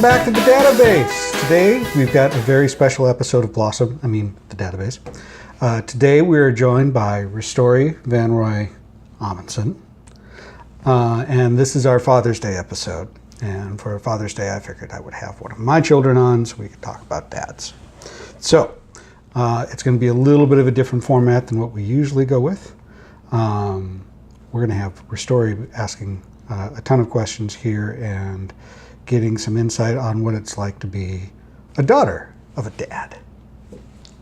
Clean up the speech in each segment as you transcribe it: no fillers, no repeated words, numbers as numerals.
Welcome back to the Dadabase. Today we've got a very special episode of the Dadabase. Today we are joined by Restory Van Roy Amundsen. And this is our Father's Day episode. And for Father's Day I figured I would have one of my children on so we could talk about dads. So it's going to be a little bit of a different format than what we usually go with. We're going to have Restory asking a ton of questions here and getting some insight on what it's like to be a daughter of a dad.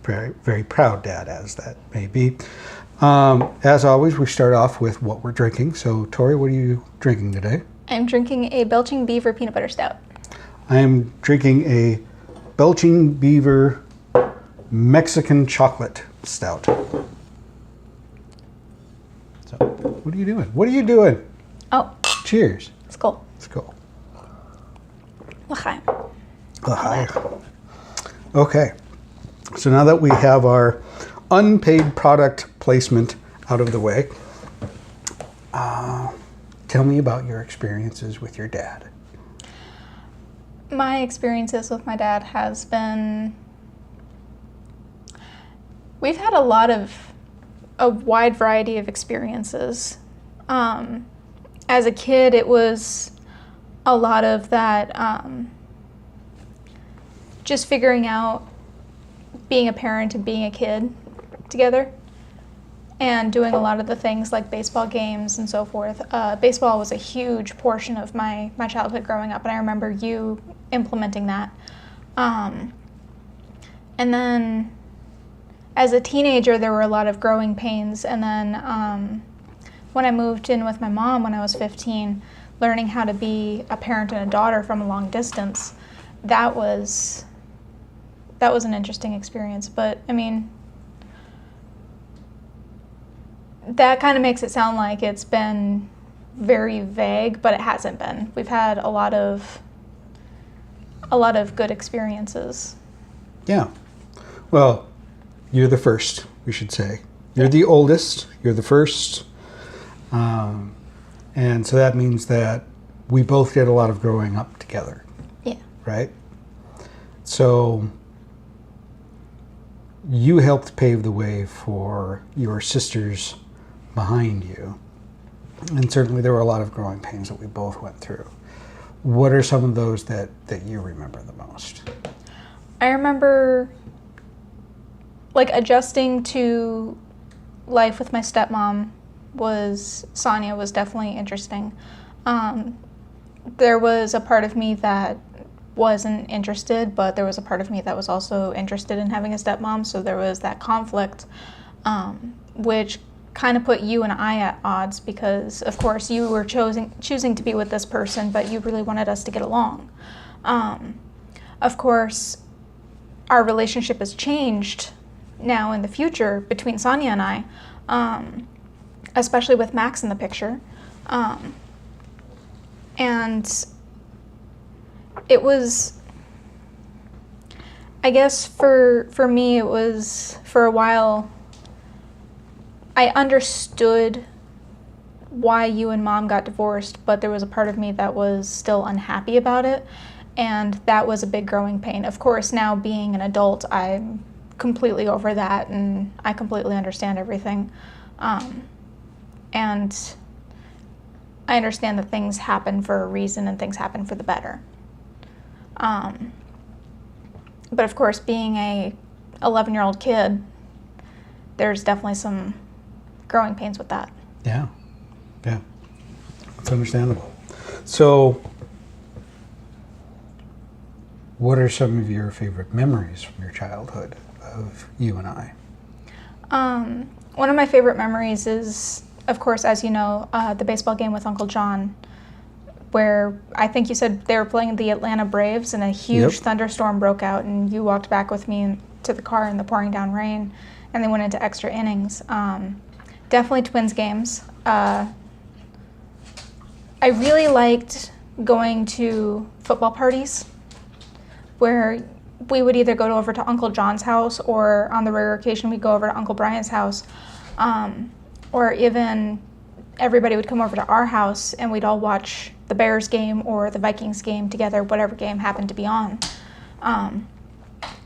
Very, very proud dad, as that may be. As always, we start off with what we're drinking. So, Tori, what are you drinking today? I'm drinking a Belching Beaver Peanut Butter Stout. I am drinking a Belching Beaver Mexican Chocolate Stout. So, what are you doing? What are you doing? Oh. Cheers. Skål. Skål. L'chaim. L'chaim. Okay. So now that we have our unpaid product placement out of the way, tell me about your experiences with your dad. My experiences with my dad has been... We've had a wide variety of experiences. As a kid, it was a lot of that, just figuring out being a parent and being a kid together, and doing a lot of the things like baseball games and so forth. Baseball was a huge portion of my childhood growing up, and I remember you implementing that. And then as a teenager, there were a lot of growing pains, and then when I moved in with my mom when I was 15, learning how to be a parent and a daughter from a long distance, that was an interesting experience. But I mean, that kind of makes it sound like it's been very vague, but it hasn't been. We've had a lot of good experiences. Yeah. Well, you're the first, we should say. You're the oldest, you're the first. And so that means that we both did a lot of growing up together. Yeah. Right? So you helped pave the way for your sisters behind you. And certainly there were a lot of growing pains that we both went through. What are some of those that you remember the most? I remember adjusting to life with my stepmom. Sonia was definitely interesting. There was a part of me that wasn't interested, but there was a part of me that was also interested in having a stepmom, so there was that conflict, which kind of put you and I at odds because, of course, you were choosing to be with this person, but you really wanted us to get along. Of course, our relationship has changed now in the future between Sonia and I, especially with Max in the picture. And it was, I guess for me, it was, for a while, I understood why you and Mom got divorced, but there was a part of me that was still unhappy about it, and that was a big growing pain. Of course, now being an adult, I'm completely over that, and I completely understand everything. And I understand that things happen for a reason and things happen for the better. But of course, being a 11-year-old kid, there's definitely some growing pains with that. Yeah, that's understandable. So, what are some of your favorite memories from your childhood of you and I? One of my favorite memories is, of course, as you know, the baseball game with Uncle John, where I think you said they were playing the Atlanta Braves and a huge thunderstorm broke out, and you walked back with me to the car in the pouring down rain, and they went into extra innings. Definitely Twins games. I really liked going to football parties where we would either go over to Uncle John's house, or on the rare occasion we'd go over to Uncle Brian's house, or even everybody would come over to our house and we'd all watch the Bears game or the Vikings game together, whatever game happened to be on.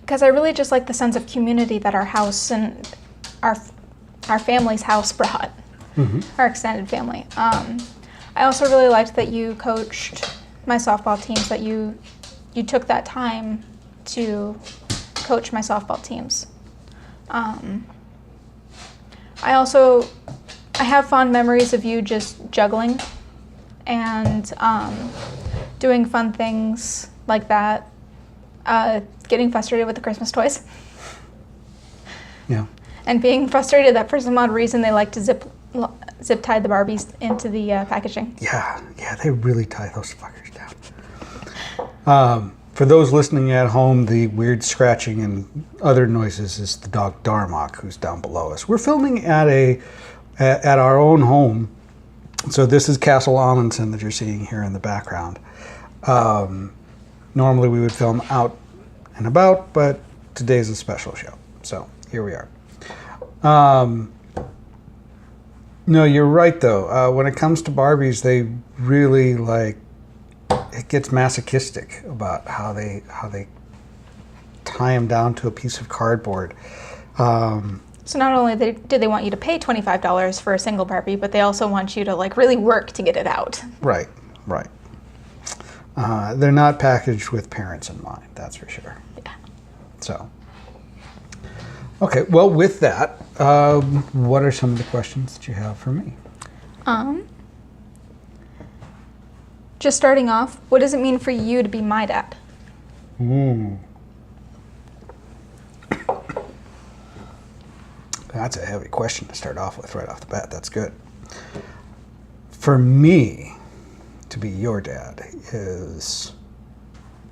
Because I really just like the sense of community that our house and our family's house brought, our extended family. I also really liked that you coached my softball teams, that you took that time to coach my softball teams. I have fond memories of you just juggling and doing fun things like that, getting frustrated with the Christmas toys. Yeah. And being frustrated that for some odd reason they like to zip tie the Barbies into the packaging. Yeah, they really tie those fuckers down. For those listening at home, the weird scratching and other noises is the dog Darmok, who's down below us. We're filming at our own home. So this is Castle Amundsen that you're seeing here in the background. Normally we would film out and about, but today's a special show. So here we are. No, you're right though. When it comes to Barbies, they really it gets masochistic about how they tie them down to a piece of cardboard. So not only do they want you to pay $25 for a single Barbie, but they also want you to really work to get it out. Right. They're not packaged with parents in mind, that's for sure. Yeah. So, okay, well, with that, what are some of the questions that you have for me? Just starting off, what does it mean for you to be my dad? That's a heavy question to start off with right off the bat. That's good. For me, to be your dad is,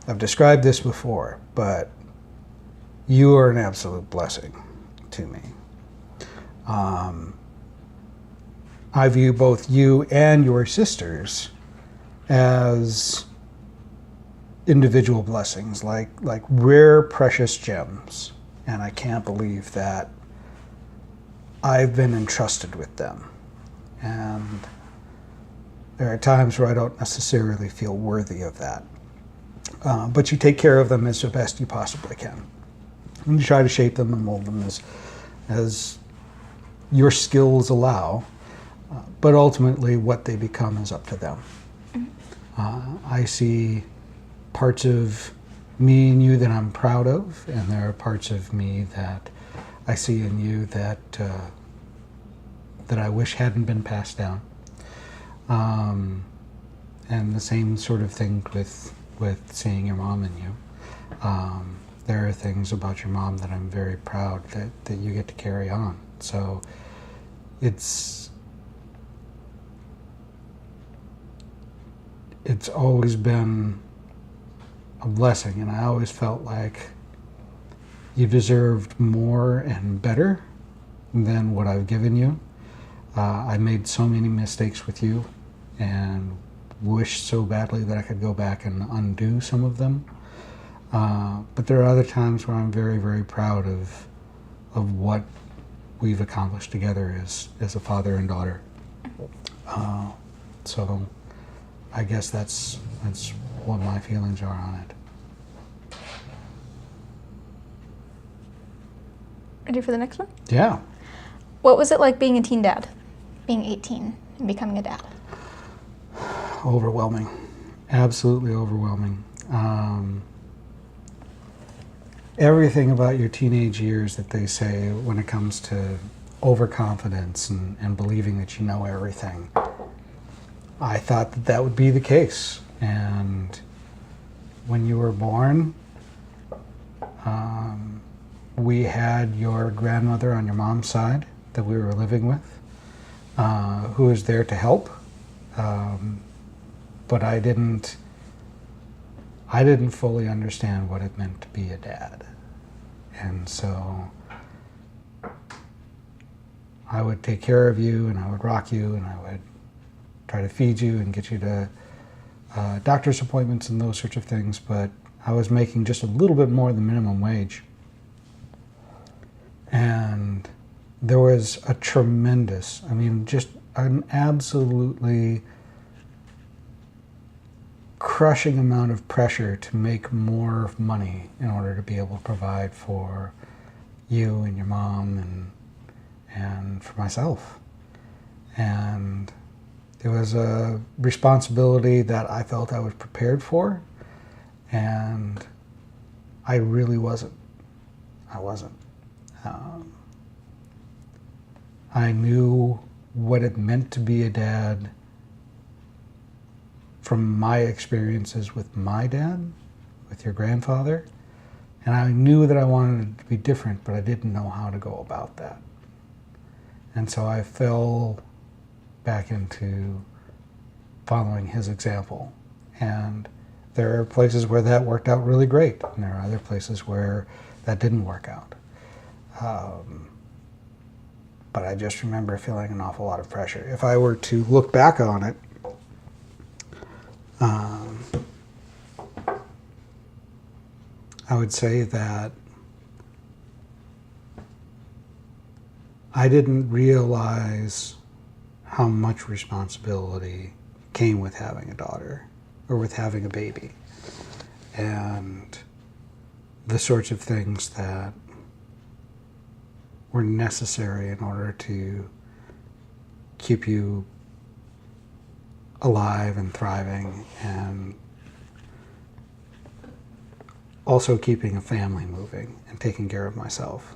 I've described this before, but you are an absolute blessing to me. I view both you and your sisters as individual blessings, like rare, precious gems. And I can't believe that I've been entrusted with them. And there are times where I don't necessarily feel worthy of that. But you take care of them as the best you possibly can. And you try to shape them and mold them as your skills allow. But ultimately, what they become is up to them. I see parts of me in you that I'm proud of, and there are parts of me that I see in you that I wish hadn't been passed down. And the same sort of thing with seeing your mom in you. There are things about your mom that I'm very proud that you get to carry on. So it's always been a blessing, and I always felt like you deserved more and better than what I've given you. I made so many mistakes with you and wished so badly that I could go back and undo some of them. But there are other times where I'm very, very proud of what we've accomplished together as a father and daughter. So I guess that's what my feelings are on it. Ready for the next one? Yeah. What was it like being a teen dad? Being 18 and becoming a dad? Overwhelming. Absolutely overwhelming. Everything about your teenage years that they say when it comes to overconfidence and believing that you know everything, I thought that would be the case. And when you were born, we had your grandmother on your mom's side that we were living with, who was there to help. But I didn't fully understand what it meant to be a dad. And so I would take care of you, and I would rock you, and I would try to feed you and get you to doctor's appointments and those sorts of things, but I was making just a little bit more than minimum wage. And there was a tremendous, just an absolutely crushing amount of pressure to make more money in order to be able to provide for you and your mom and for myself. And it was a responsibility that I felt I was prepared for, and I really wasn't. I wasn't. I knew what it meant to be a dad from my experiences with my dad, with your grandfather, and I knew that I wanted it to be different, but I didn't know how to go about that. And so I fell back into following his example. And there are places where that worked out really great, and there are other places where that didn't work out. But I just remember feeling an awful lot of pressure. If I were to look back on it, I would say that I didn't realize how much responsibility came with having a daughter or with having a baby, and the sorts of things that were necessary in order to keep you alive and thriving, and also keeping a family moving and taking care of myself.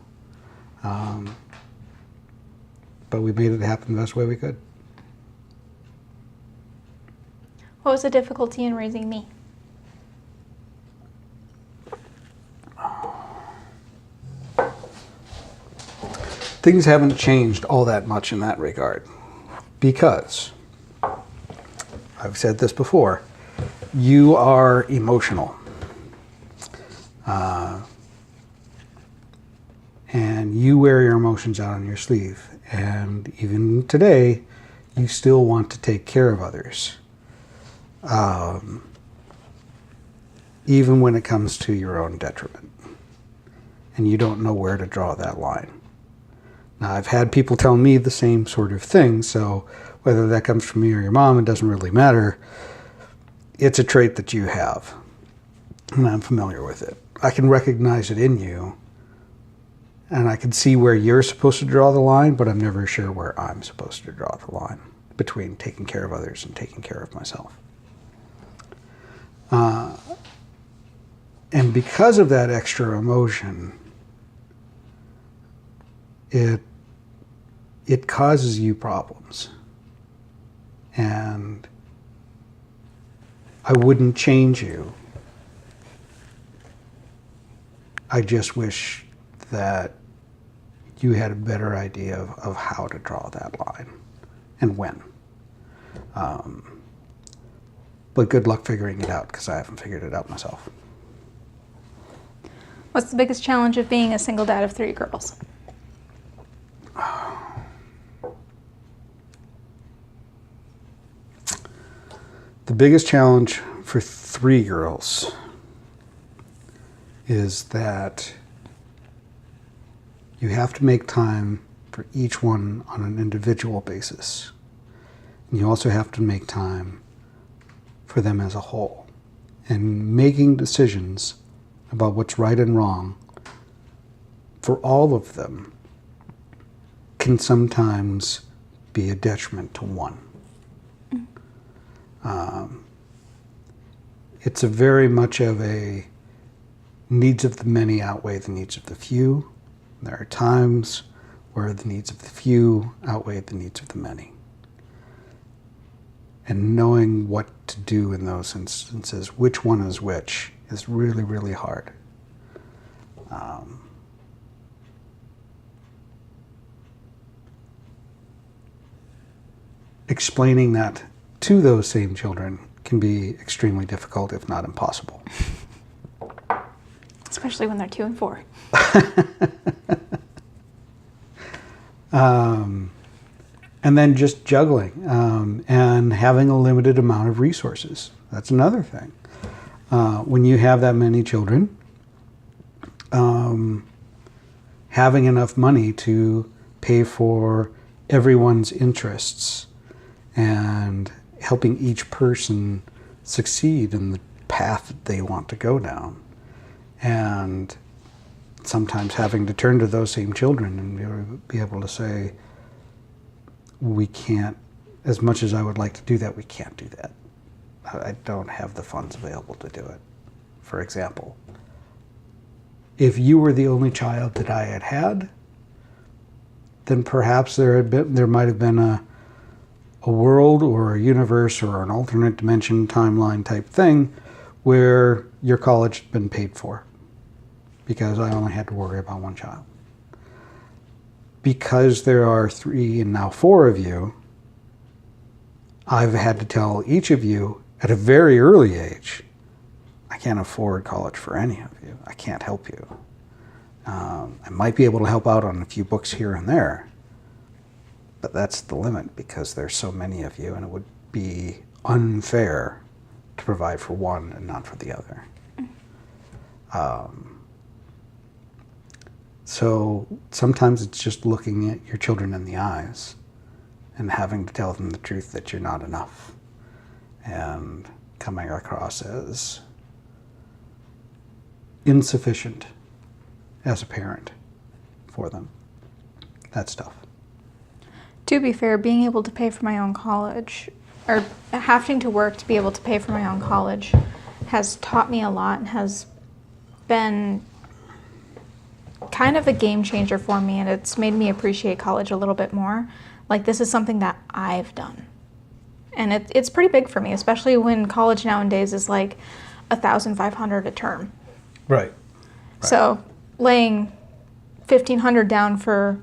But we made it happen the best way we could. What was the difficulty in raising me? Things haven't changed all that much in that regard, because I've said this before, you are emotional. And you wear your emotions out on your sleeve. And even today, you still want to take care of others. Even when it comes to your own detriment. And you don't know where to draw that line. Now, I've had people tell me the same sort of thing, so whether that comes from me or your mom, it doesn't really matter. It's a trait that you have, and I'm familiar with it. I can recognize it in you, and I can see where you're supposed to draw the line, but I'm never sure where I'm supposed to draw the line between taking care of others and taking care of myself. And because of that extra emotion, it causes you problems. And I wouldn't change you. I just wish that you had a better idea of how to draw that line and when. But good luck figuring it out, because I haven't figured it out myself. What's the biggest challenge of being a single dad of 3 girls? The biggest challenge for 3 girls is that you have to make time for each one on an individual basis. And you also have to make time for them as a whole. And making decisions about what's right and wrong for all of them can sometimes be a detriment to one. It's a very much of a needs of the many outweigh the needs of the few. There are times where the needs of the few outweigh the needs of the many. And knowing what to do in those instances, which one is which, is really, really hard. Explaining that to those same children can be extremely difficult, if not impossible. Especially when they're 2 and 4. And then just juggling and having a limited amount of resources. That's another thing. When you have that many children, having enough money to pay for everyone's interests and helping each person succeed in the path that they want to go down. And sometimes having to turn to those same children and be able to say, we can't, as much as I would like to do that, we can't do that. I don't have the funds available to do it. For example, if you were the only child that I had, then perhaps there might have been a world or a universe or an alternate dimension timeline type thing where your college had been paid for because I only had to worry about one child. Because there are 3 and now 4 of you, I've had to tell each of you at a very early age, I can't afford college for any of you. I can't help you. I might be able to help out on a few books here and there, but that's the limit because there's so many of you, and it would be unfair to provide for one and not for the other. So sometimes it's just looking at your children in the eyes and having to tell them the truth that you're not enough, and coming across as insufficient as a parent for them. That's tough. To be fair, being able to pay for my own college, or having to work to be able to pay for my own college, has taught me a lot and has been kind of a game changer for me, and it's made me appreciate college a little bit more. Like, this is something that I've done. And it's pretty big for me, especially when college nowadays is like $1,500 a term. Right. So laying $1,500 down for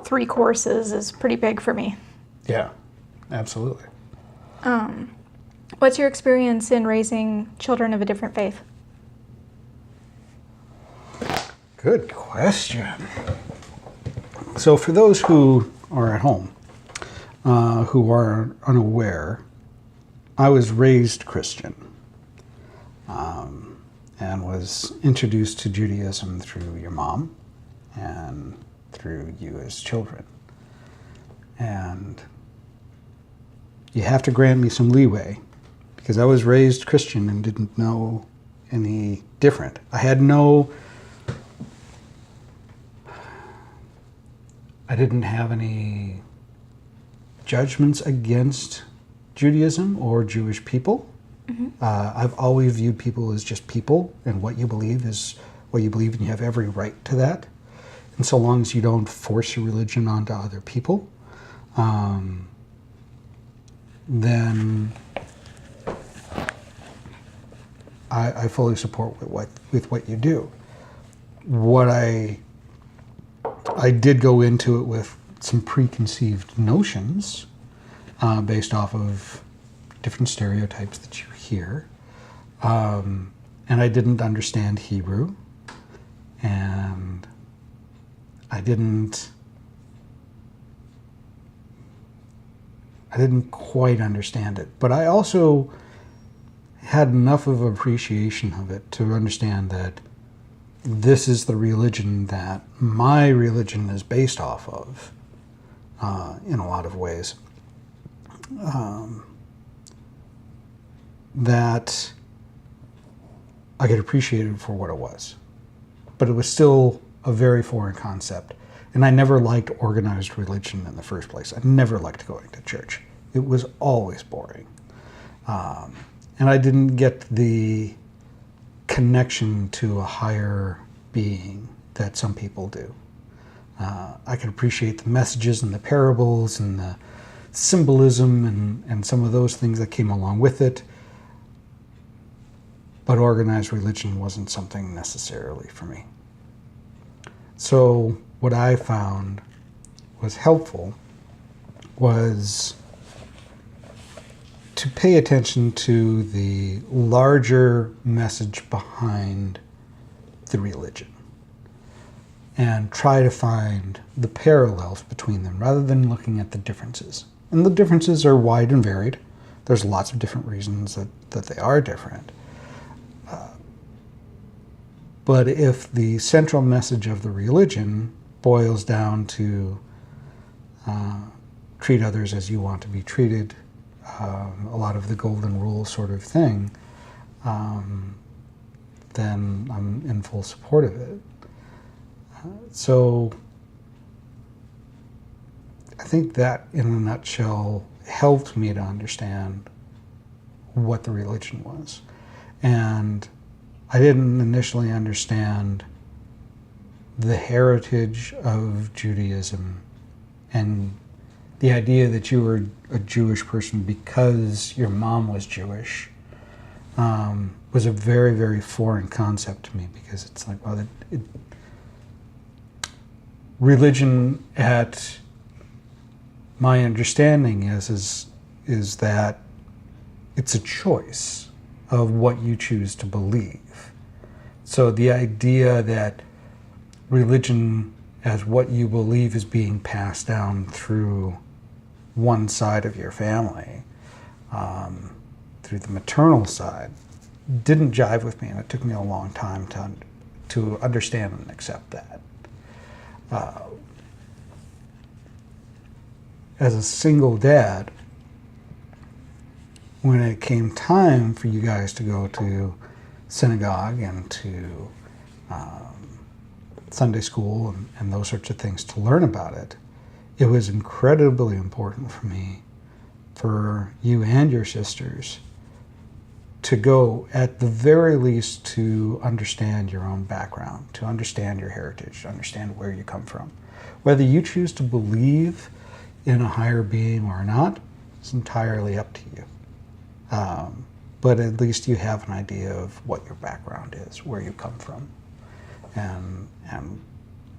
3 courses is pretty big for me. Yeah, absolutely. What's your experience in raising children of a different faith? Good question. So for those who are at home, who are unaware, I was raised Christian, and was introduced to Judaism through your mom and through you as children. And you have to grant me some leeway because I was raised Christian and didn't know any different. I didn't have any judgments against Judaism or Jewish people. Mm-hmm. I've always viewed people as just people, and what you believe is what you believe, and you have every right to that. And so long as you don't force your religion onto other people, then I fully support with what you do. What I did go into it with some preconceived notions based off of different stereotypes that you hear. And I didn't understand Hebrew. And I didn't quite understand it. But I also had enough of appreciation of it to understand that this is the religion that my religion is based off of, in a lot of ways. That I could appreciate it for what it was. But it was still a very foreign concept. And I never liked organized religion in the first place. I never liked going to church. It was always boring. And I didn't get the connection to a higher being that some people do. I could appreciate the messages and the parables and the symbolism and some of those things that came along with it. But organized religion wasn't something necessarily for me. So what I found was helpful was to pay attention to the larger message behind the religion and try to find the parallels between them rather than looking at the differences. And the differences are wide and varied. There's lots of different reasons that they are different. But if the central message of the religion boils down to treat others as you want to be treated, a lot of the golden rule sort of thing, then I'm in full support of it. So I think that, in a nutshell, helped me to understand what the religion was. And I didn't initially understand the heritage of Judaism and the idea that you were a Jewish person because your mom was Jewish was a very, very foreign concept to me, because it's like, well, religion, at my understanding, is that it's a choice of what you choose to believe. So the idea that religion as what you believe is being passed down through one side of your family, through the maternal side, didn't jive with me, and it took me a long time to understand and accept that. As a single dad, when it came time for you guys to go to synagogue and to Sunday school and those sorts of things to learn about it, it was incredibly important for me, for you and your sisters, to go, at the very least, to understand your own background, to understand your heritage, to understand where you come from. Whether you choose to believe in a higher being or not, it's entirely up to you. But at least you have an idea of what your background is, where you come from, and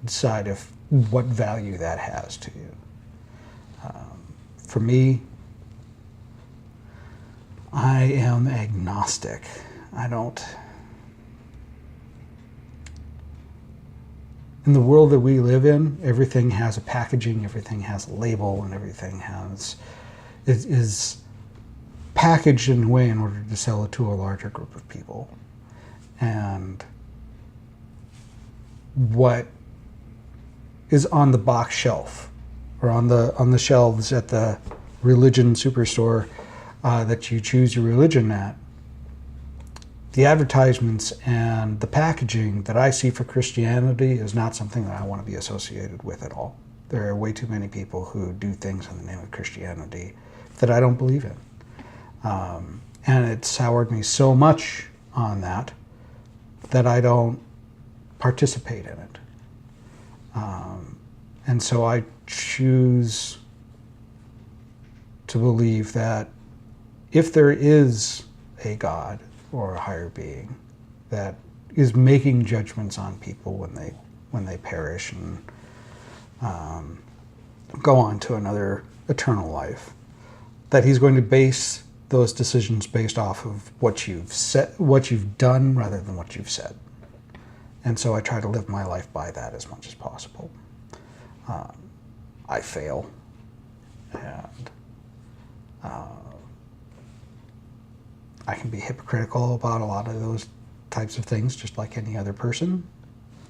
decide what value that has to you. For me, I am agnostic. In the world that we live in, everything has a packaging, everything has a label, and everything is packaged in a way in order to sell it to a larger group of people. And what is on the box shelf, or on the shelves at the religion superstore that you choose your religion at, the advertisements and the packaging that I see for Christianity is not something that I want to be associated with at all. There are way too many people who do things in the name of Christianity that I don't believe in. And it soured me so much on that I don't participate in it. And so I choose to believe that if there is a God or a higher being that is making judgments on people when they perish and go on to another eternal life, that he's going to base those decisions based off of what you've said, what you've done, rather than what you've said. And so I try to live my life by that as much as possible. I fail, and I can be hypocritical about a lot of those types of things, just like any other person,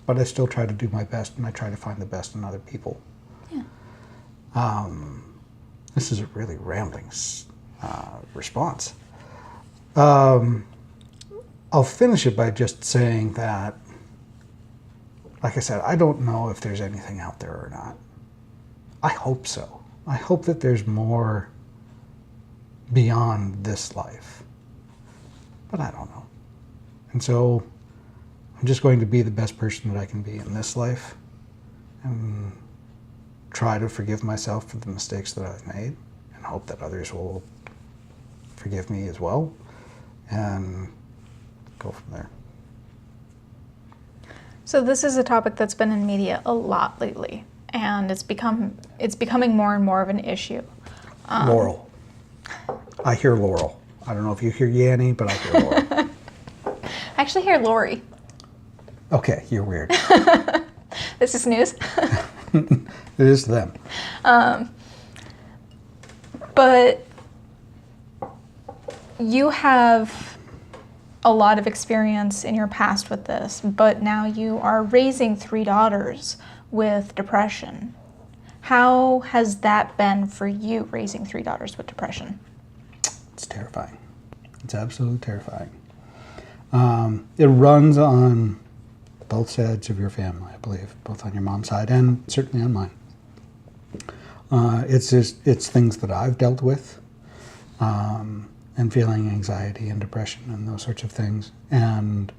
but I still try to do my best, and I try to find the best in other people. Yeah. This is a really rambling response. I'll finish it by just saying that, like I said, I don't know if there's anything out there or not. I hope so. I hope that there's more beyond this life. But I don't know. And so I'm just going to be the best person that I can be in this life, and try to forgive myself for the mistakes that I've made, and hope that others will forgive me as well, and go from there. So this is a topic that's been in media a lot lately, and it's becoming more and more of an issue. Laurel. I hear Laurel. I don't know if you hear Yanni, but I hear Laurel. I actually hear Lori. Okay, you're weird. This is news. It is to them. But you have a lot of experience in your past with this, but now you are raising 3 daughters with depression. How has that been for you, raising 3 daughters with depression? it's terrifying. It's absolutely terrifying. It runs on both sides of your family, I believe, both on your mom's side and certainly on mine. It's things that I've dealt with, and feeling anxiety and depression and those sorts of things. And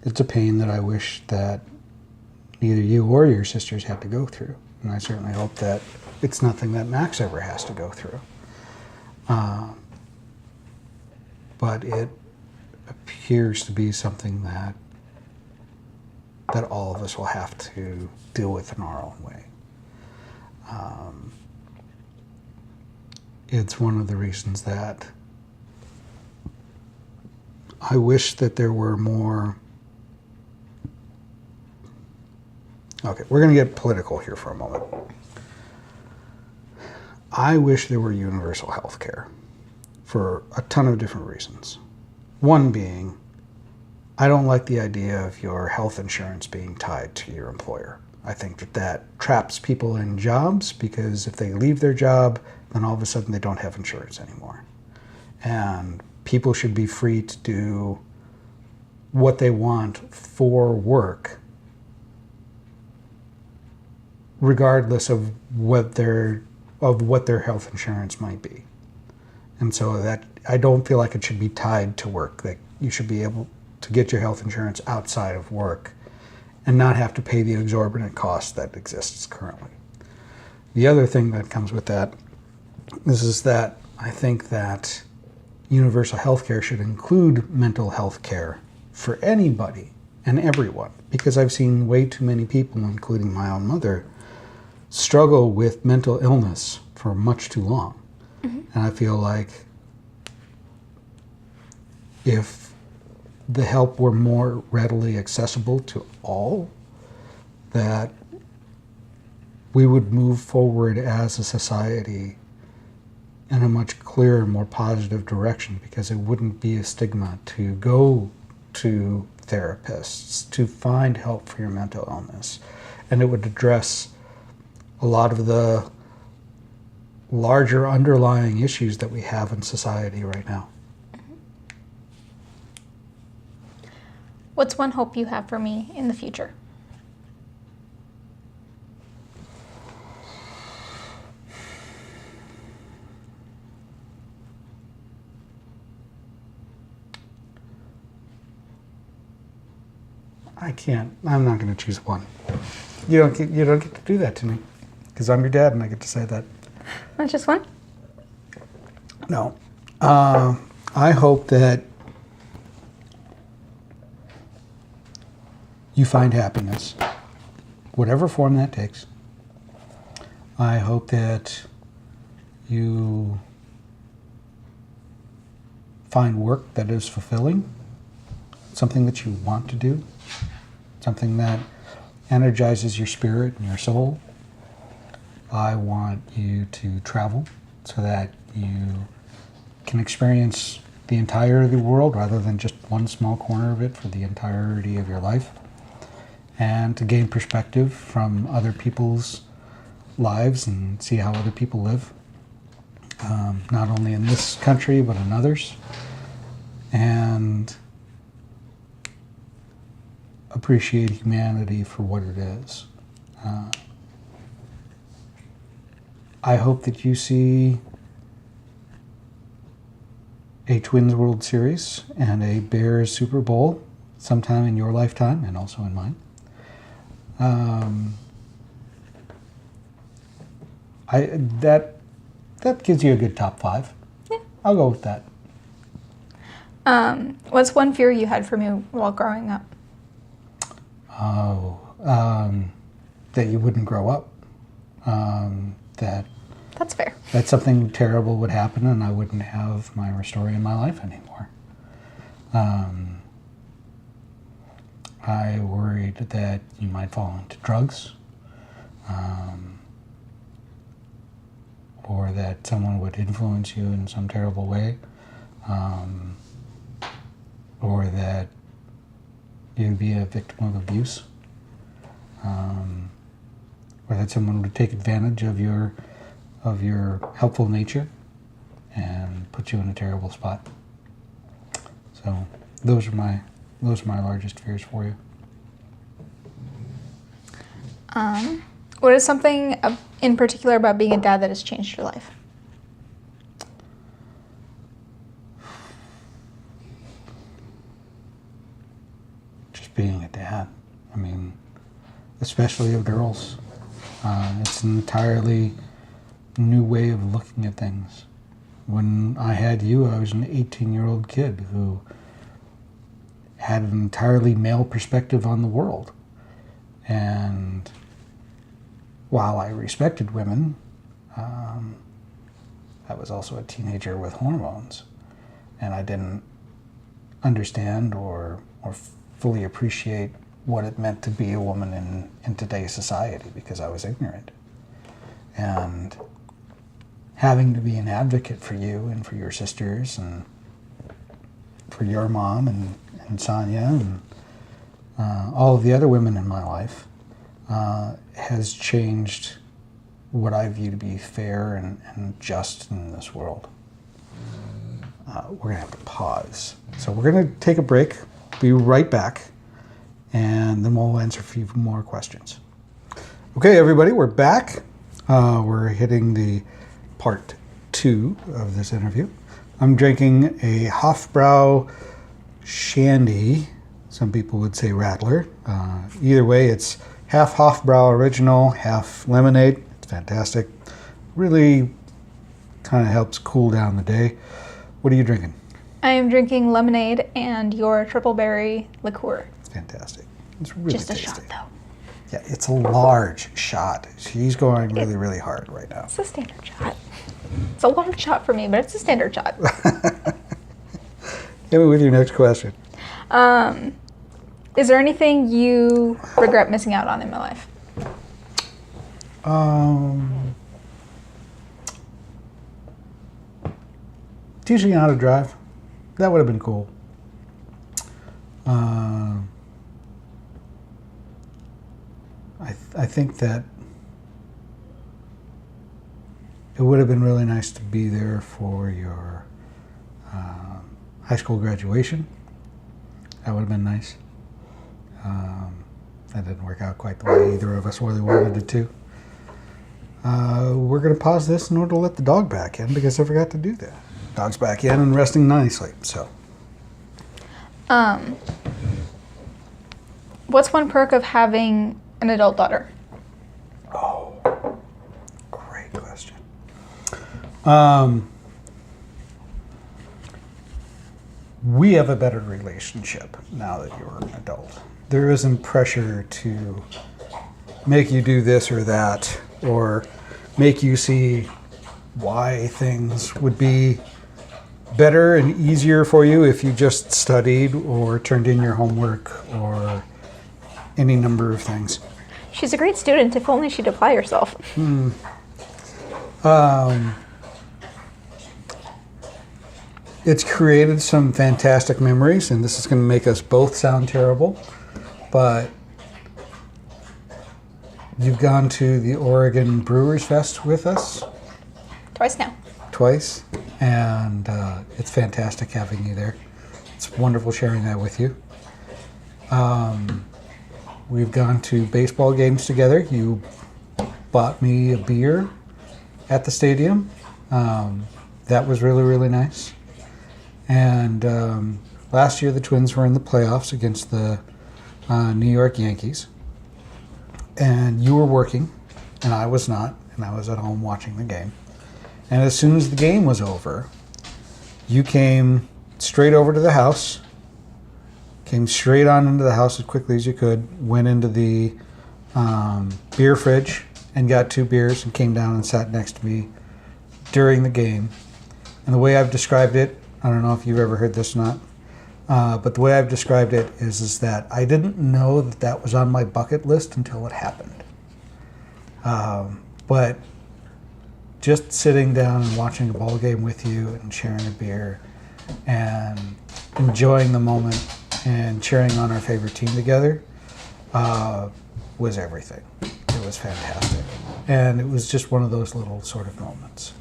it's a pain that I wish that neither you or your sisters had to go through. And I certainly hope that it's nothing that Max ever has to go through. But it appears to be something that all of us will have to deal with in our own way. It's one of the reasons that I wish that there were more... Okay, we're going to get political here for a moment. I wish there were universal health care for a ton of different reasons. One being, I don't like the idea of your health insurance being tied to your employer. I think that traps people in jobs, because if they leave their job, then all of a sudden they don't have insurance anymore. And people should be free to do what they want for work, regardless of what their health insurance might be. And so that I don't feel like it should be tied to work, that you should be able to get your health insurance outside of work and not have to pay the exorbitant cost that exists currently. The other thing that comes with that is that I think that universal health care should include mental health care for anybody and everyone, because I've seen way too many people, including my own mother, struggle with mental illness for much too long. Mm-hmm. And I feel like if the help were more readily accessible to all, that we would move forward as a society in a much clearer, more positive direction, because it wouldn't be a stigma to go to therapists, to find help for your mental illness. And it would address a lot of the larger underlying issues that we have in society right now. What's one hope you have for me in the future? I'm not going to choose one. You don't get to do that to me, because I'm your dad and I get to say that. Not just one? No. I hope that you find happiness, whatever form that takes. I hope that you find work that is fulfilling, something that you want to do, something that energizes your spirit and your soul. I want you to travel so that you can experience the entirety of the world rather than just one small corner of it for the entirety of your life, and to gain perspective from other people's lives and see how other people live, not only in this country but in others, and appreciate humanity for what it is. I hope that you see a Twins World Series and a Bears Super Bowl sometime in your lifetime and also in mine. That gives you a good top 5. Yeah. I'll go with that. What's one fear you had for me while growing up? That you wouldn't grow up. That's fair. That something terrible would happen and I wouldn't have my Restory in my life anymore. I worried that you might fall into drugs, or that someone would influence you in some terrible way, or that you'd be a victim of abuse, or that someone would take advantage of your helpful nature and put you in a terrible spot. So those are my largest fears for you. What is something in particular about being a dad that has changed your life? Just being a dad. I mean, especially of girls. It's an entirely new way of looking at things. When I had you, I was an 18-year-old kid who had an entirely male perspective on the world. And while I respected women, I was also a teenager with hormones. And I didn't understand or fully appreciate what it meant to be a woman in today's society because I was ignorant. And having to be an advocate for you and for your sisters and for your mom and Sonia and all of the other women in my life has changed what I view to be fair and just in this world. We're going to have to pause. So we're going to take a break, be right back, and then we'll answer a few more questions. Okay, everybody, we're back. We're hitting the part 2 of this interview. I'm drinking a Hofbrau Shandy. Some people would say Rattler. Either way, it's half Hofbrau original, half lemonade. It's fantastic. Really kind of helps cool down the day. What are you drinking? I am drinking lemonade and your triple berry liqueur. It's fantastic. It's really Just a tasty. shot, though. Yeah, it's a large shot. She's going really, really hard right now. It's a standard shot. It's a large shot for me, but it's a standard shot. Hit me with your next question. Is there anything you regret missing out on in my life? Teaching you how to drive. That would have been cool. I think that it would have been really nice to be there for your high school graduation. That would have been nice. That didn't work out quite the way either of us really wanted it to. We're going to pause this in order to let the dog back in because I forgot to do that. Dog's back in and resting nicely, so. What's one perk of having an adult daughter? Oh, great question. We have a better relationship now that you're an adult. There isn't pressure to make you do this or that or make you see why things would be better and easier for you if you just studied or turned in your homework or any number of things. She's a great student, if only she'd apply herself. It's created some fantastic memories, and this is going to make us both sound terrible, but you've gone to the Oregon Brewers Fest with us. Twice now. Twice, and it's fantastic having you there. It's wonderful sharing that with you. We've gone to baseball games together. You bought me a beer at the stadium. That was really, really nice. And last year the Twins were in the playoffs against the New York Yankees. And you were working, and I was not, and I was at home watching the game. And as soon as the game was over, you came straight over to the house, came straight on into the house as quickly as you could, went into the beer fridge and got 2 beers and came down and sat next to me during the game. And the way I've described it, I don't know if you've ever heard this or not, but the way I've described it is that I didn't know that that was on my bucket list until it happened. But just sitting down and watching a ball game with you and sharing a beer and enjoying the moment and cheering on our favorite team together was everything. It was fantastic. And it was just one of those little sort of moments.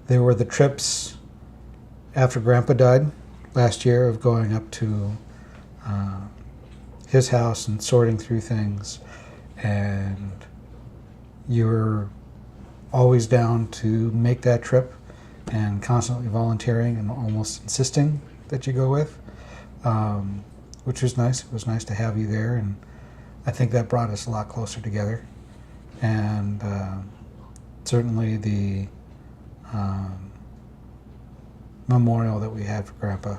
There were the trips after Grandpa died last year of going up to his house and sorting through things, and you were always down to make that trip and constantly volunteering and almost insisting that you go with, which was nice. It was nice to have you there, and I think that brought us a lot closer together. And certainly the memorial that we had for Grandpa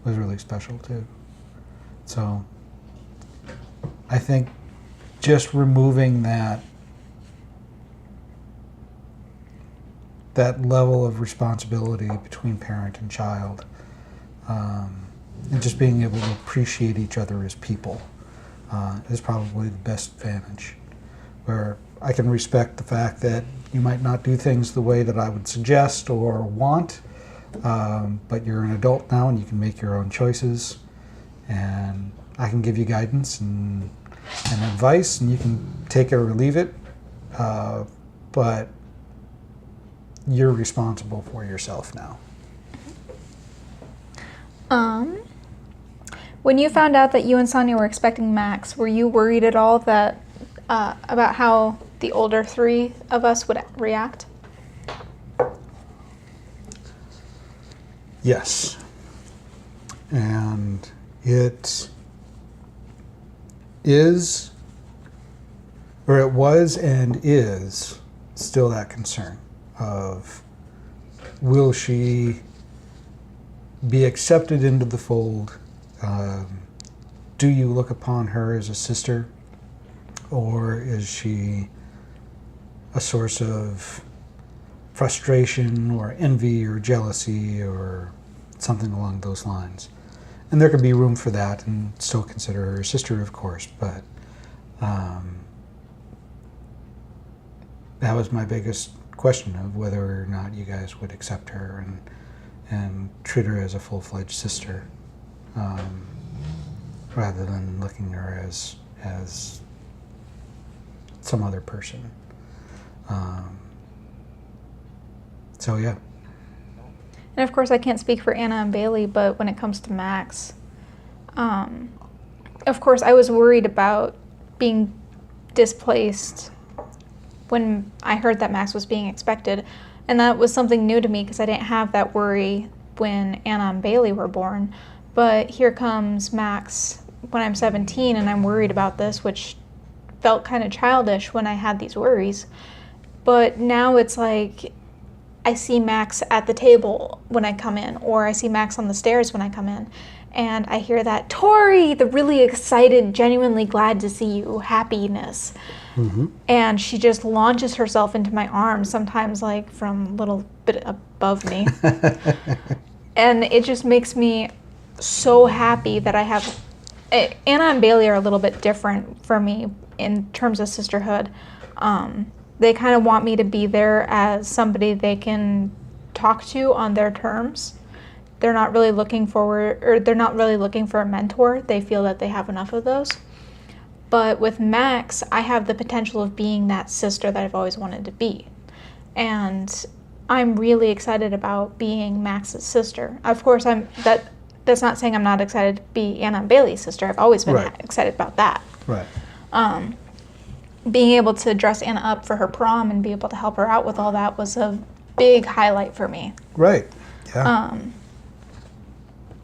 was really special too. So I think just removing that level of responsibility between parent and child, and just being able to appreciate each other as people is probably the best advantage. Where I can respect the fact that you might not do things the way that I would suggest or want, but you're an adult now and you can make your own choices, and I can give you guidance and advice, and you can take it or leave it, but you're responsible for yourself now. When you found out that you and Sonia were expecting Max, were you worried at all that about how the older three of us would react? Yes. And it is, or it was and is still that concern of, will she be accepted into the fold? Do you look upon her as a sister, or is she a source of frustration or envy or jealousy or something along those lines? And there could be room for that and still consider her a sister, of course, but that was my biggest question, of whether or not you guys would accept her and treat her as a full-fledged sister, rather than looking at her as some other person. So yeah. And of course, I can't speak for Anna and Bailey, but when it comes to Max, of course, I was worried about being displaced when I heard that Max was being expected. And that was something new to me because I didn't have that worry when Anna and Bailey were born. But here comes Max when I'm 17 and I'm worried about this, which felt kind of childish when I had these worries. But now it's like I see Max at the table when I come in, or I see Max on the stairs when I come in, and I hear that, Tori, the really excited, genuinely glad to see you happiness. Mm-hmm. And she just launches herself into my arms, sometimes like from a little bit above me. And it just makes me so happy that I have... Anna and Bailey are a little bit different for me in terms of sisterhood. They kind of want me to be there as somebody they can talk to on their terms. They're not really looking for a mentor. They feel that they have enough of those. But with Max, I have the potential of being that sister that I've always wanted to be. And I'm really excited about being Max's sister. Of course, that's not saying I'm not excited to be Anna and Bailey's sister. I've always been excited about that. Right. Being able to dress Anna up for her prom and be able to help her out with all that was a big highlight for me. Right. Yeah.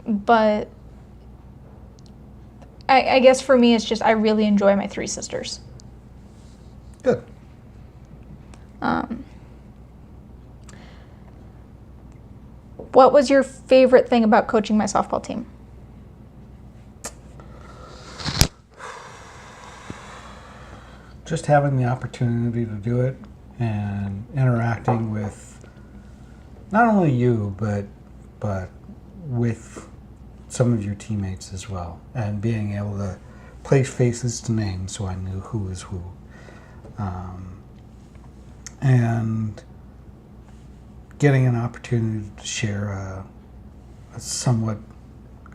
But I guess for me, it's just I really enjoy my three sisters. Good. What was your favorite thing about coaching my softball team? Just having the opportunity to do it and interacting with not only you, but with some of your teammates as well, and being able to place faces to names so I knew who was who. And getting an opportunity to share a somewhat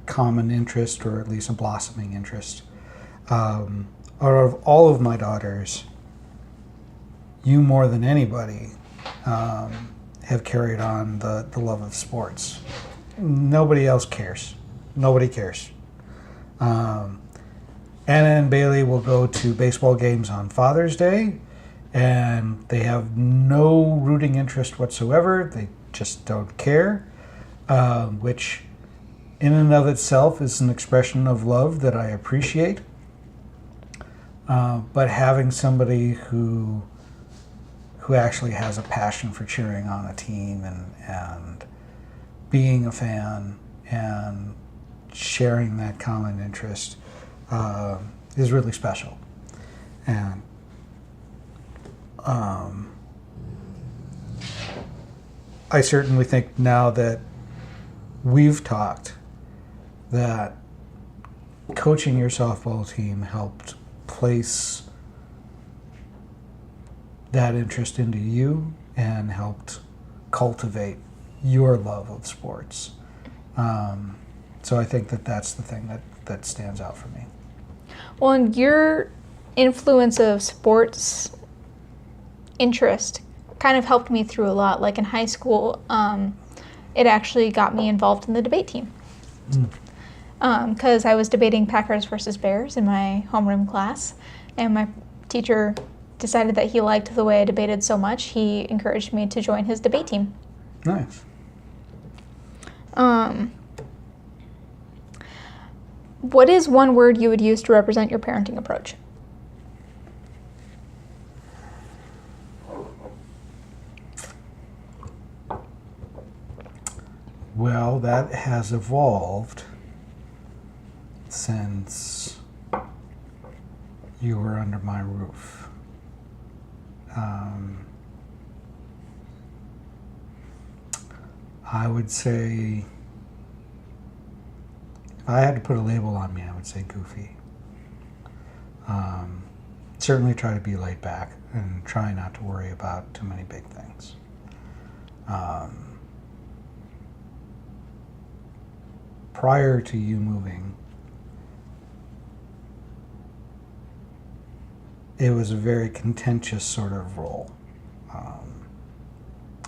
common interest, or at least a blossoming interest. Out of all of my daughters, you more than anybody have carried on the love of sports. Nobody else cares. Nobody cares. Anna and Bailey will go to baseball games on Father's Day, and they have no rooting interest whatsoever. They just don't care, which in and of itself is an expression of love that I appreciate. But having somebody who actually has a passion for cheering on a team and being a fan and sharing that common interest is really special. And I certainly think now that we've talked that coaching your softball team helped place that interest into you and helped cultivate your love of sports. So I think that that's the thing that stands out for me. Well, and your influence of sports interest kind of helped me through a lot. Like in high school, it actually got me involved in the debate team. Because I was debating Packers versus Bears in my homeroom class, and my teacher decided that he liked the way I debated so much, he encouraged me to join his debate team. Nice. What is one word you would use to represent your parenting approach? Well, that has evolved since you were under my roof. I would say, if I had to put a label on me, I would say goofy. Certainly try to be laid back and try not to worry about too many big things. Prior to you moving, it was a very contentious sort of role.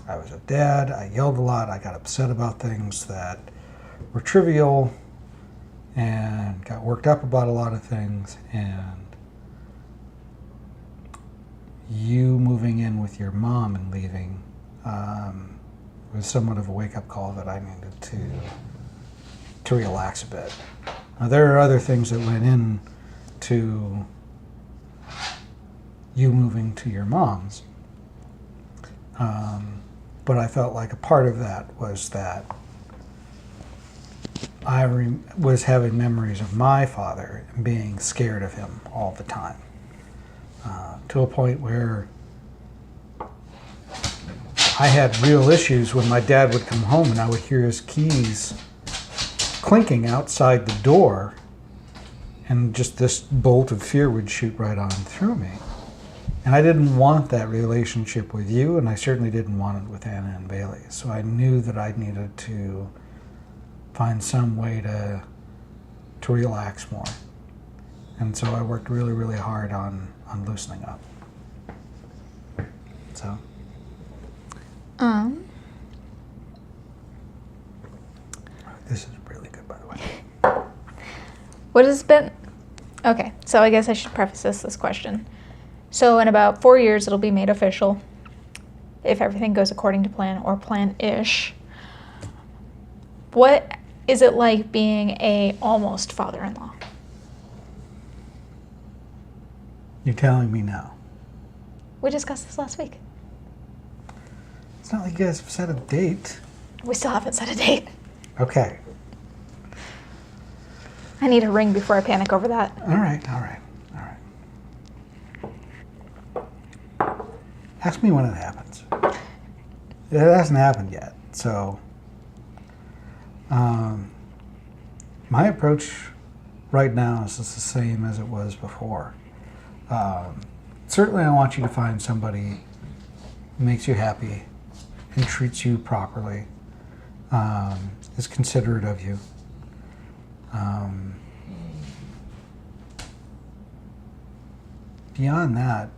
I was a dad, I yelled a lot, I got upset about things that were trivial and got worked up about a lot of things, and you moving in with your mom and leaving was somewhat of a wake-up call that I needed to relax a bit. Now, there are other things that went into you moving to your mom's, but I felt like a part of that was that I was having memories of my father and being scared of him all the time, to a point where I had real issues when my dad would come home and I would hear his keys clinking outside the door, and just this bolt of fear would shoot right on through me. And I didn't want that relationship with you, and I certainly didn't want it with Anna and Bailey. So I knew that I needed to find some way to relax more. And so I worked really, really hard on loosening up. So. This is really good, by the way. What has been... Okay, so I guess I should preface this question. So in about 4 years, it'll be made official, if everything goes according to plan, or plan-ish. What is it like being a almost father-in-law? You're telling me now. We discussed this last week. It's not like you guys have set a date. We still haven't set a date. Okay. I need a ring before I panic over that. All right. Ask me when it happens. It hasn't happened yet, so my approach right now is just the same as it was before. Certainly I want you to find somebody who makes you happy and treats you properly, is considerate of you. Beyond that,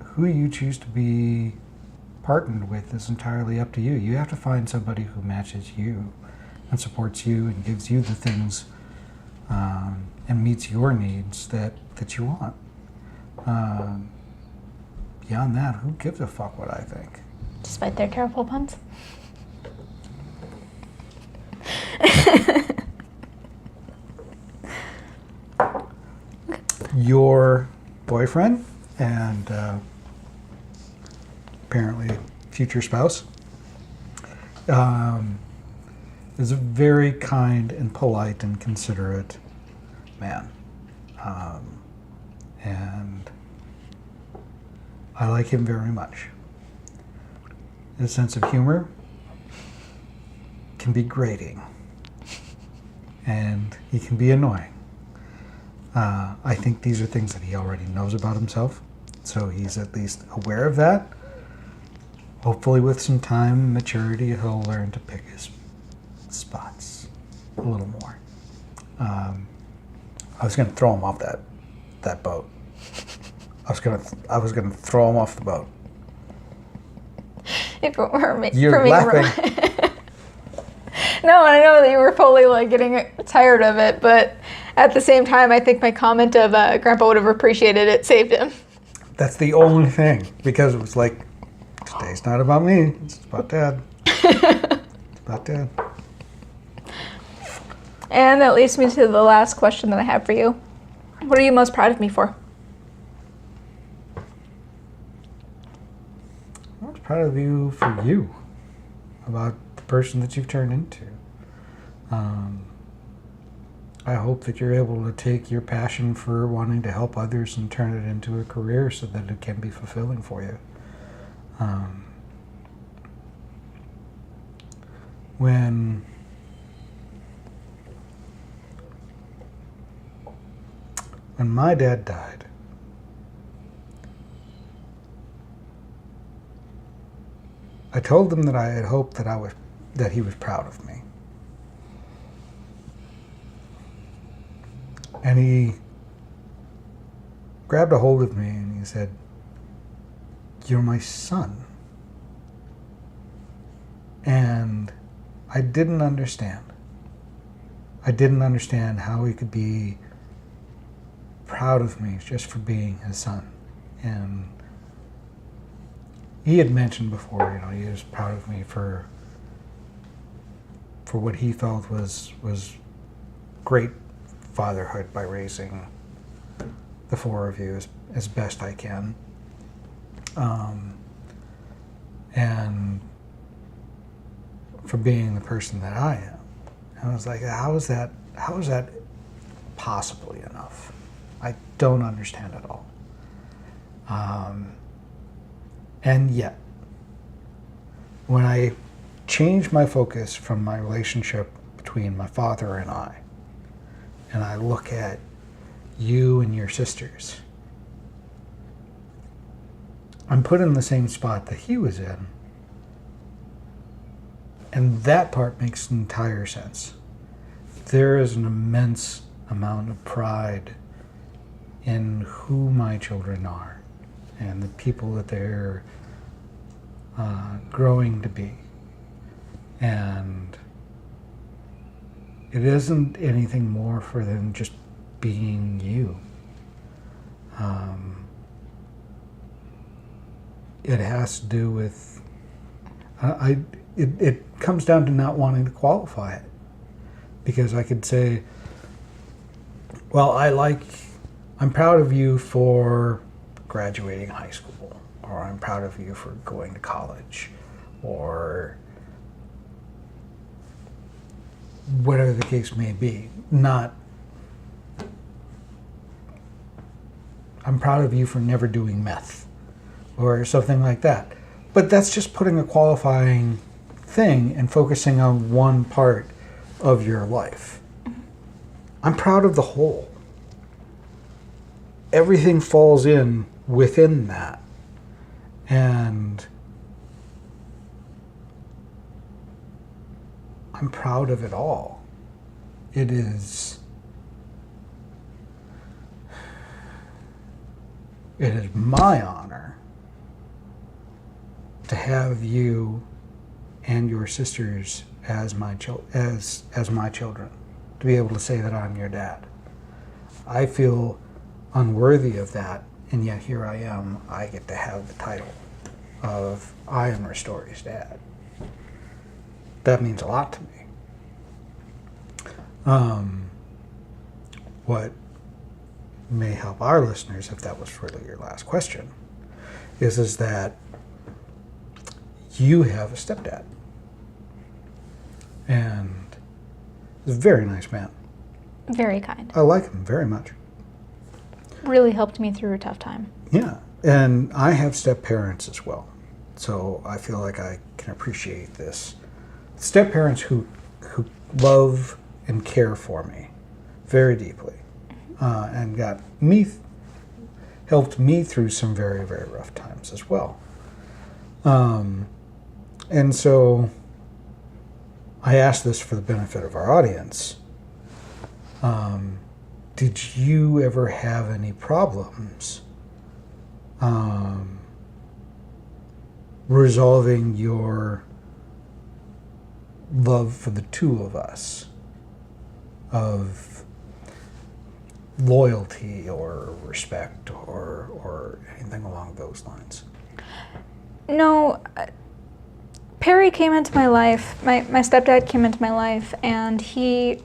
who you choose to be partnered with is entirely up to you. You have to find somebody who matches you and supports you and gives you the things and meets your needs that you want. Beyond that, who gives a fuck what I think? Despite their terrible puns. Your boyfriend and apparently future spouse is a very kind and polite and considerate man. And I like him very much. His sense of humor can be grating, and he can be annoying. I think these are things that he already knows about himself, so he's at least aware of that. Hopefully with some time and maturity, he'll learn to pick his spots a little more. I was going to throw him off that boat. I was gonna throw him off the boat. If it were me, You're for me, laughing. No, I know that you were fully like getting tired of it, but at the same time, I think my comment of Grandpa would have appreciated it saved him. That's the only thing, because it was like, today's not about me, it's about Dad. It's about Dad. And that leads me to the last question that I have for you. What are you most proud of me for? I'm proud of you for you, about the person that you've turned into. I hope that you're able to take your passion for wanting to help others and turn it into a career so that it can be fulfilling for you. When my dad died, I told him that I had hoped that he was proud of me. And he grabbed a hold of me and he said, "You're my son." And I didn't understand. I didn't understand how he could be proud of me just for being his son. And he had mentioned before, he was proud of me for what he felt was great fatherhood by raising the four of you as best I can. And for being the person that I am. And I was like, how is that possibly enough? I don't understand at all. And yet, when I change my focus from my relationship between my father and I look at you and your sisters, I'm put in the same spot that he was in. And that part makes entire sense. There is an immense amount of pride in who my children are and the people that they're growing to be. And it isn't anything more for them just being you. It has to do with, it comes down to not wanting to qualify it. Because I could say, well, I'm proud of you for graduating high school, or I'm proud of you for going to college, or whatever the case may be. Not, I'm proud of you for never doing meth, or something like that. But that's just putting a qualifying thing and focusing on one part of your life. I'm proud of the whole. Everything falls in within that. And I'm proud of it all. It is my honor to have you and your sisters as my children, to be able to say that I'm your dad. I feel unworthy of that, and yet here I am. I get to have the title of I am Restory's dad. That means a lot to me. What may help our listeners, if that was really your last question, is that you have a stepdad. And he's a very nice man. Very kind. I like him very much. Really helped me through a tough time. Yeah, and I have step-parents as well. So I feel like I can appreciate this. Step-parents who love and care for me very deeply, and helped me through some very, very rough times as well. And so I ask this for the benefit of our audience. Did you ever have any problems resolving your love for the two of us, of loyalty or respect or anything along those lines? No, Perry came into my life, my stepdad came into my life, and he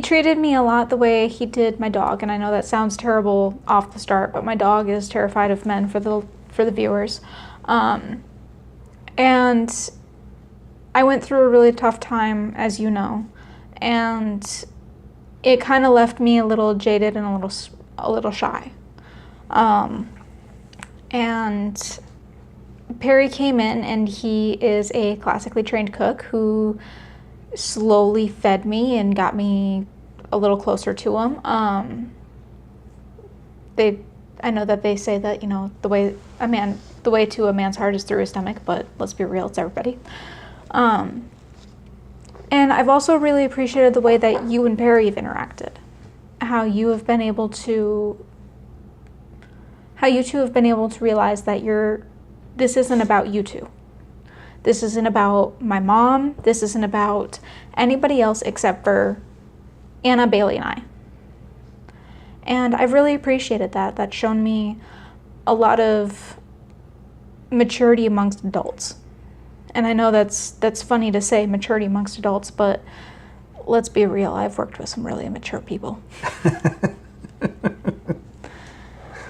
treated me a lot the way he did my dog. And I know that sounds terrible off the start, but my dog is terrified of men for the viewers. And I went through a really tough time, as you know, and it kind of left me a little jaded and a little shy. And Perry came in, and he is a classically trained cook who slowly fed me and got me a little closer to him. I know that they say that, you know, the way to a man's heart is through his stomach, but let's be real, it's everybody. And I've also really appreciated the way that you and Perry have interacted, how you two have been able to realize that this isn't about you two. This isn't about my mom. This isn't about anybody else except for Anna, Bailey, and I. And I've really appreciated that. That's shown me a lot of maturity amongst adults. And I know that's funny to say, maturity amongst adults, but let's be real, I've worked with some really immature people.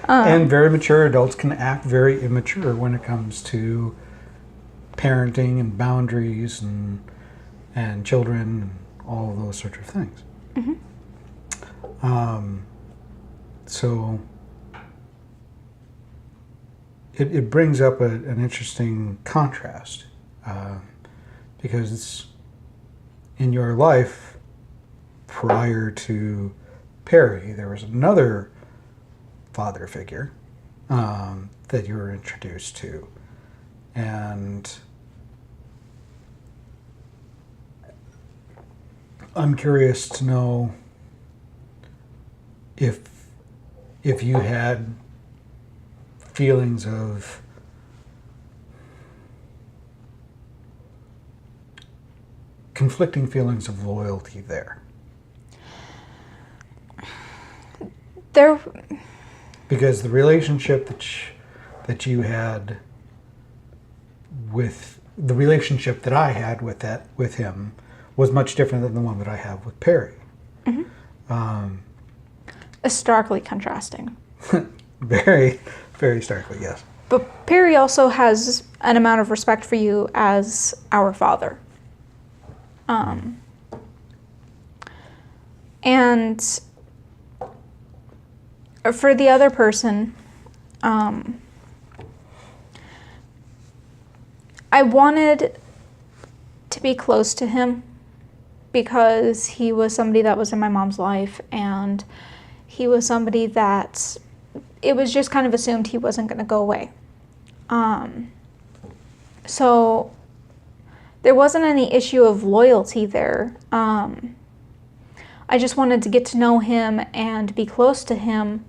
And very mature adults can act very immature when it comes to parenting and boundaries and children and all of those sorts of things. Mm-hmm. So it brings up an interesting contrast, because in your life prior to Perry, there was another father figure that you were introduced to, and I'm curious to know if you had feelings of conflicting feelings of loyalty there. Because the relationship that you had with the relationship that I had with him was much different than the one that I have with Perry. Mm-hmm. Starkly contrasting. Very, very starkly, yes. But Perry also has an amount of respect for you as our father. And for the other person, I wanted to be close to him because he was somebody that was in my mom's life, and he was somebody that it was just kind of assumed he wasn't going to go away. So there wasn't any issue of loyalty there. I just wanted to get to know him and be close to him.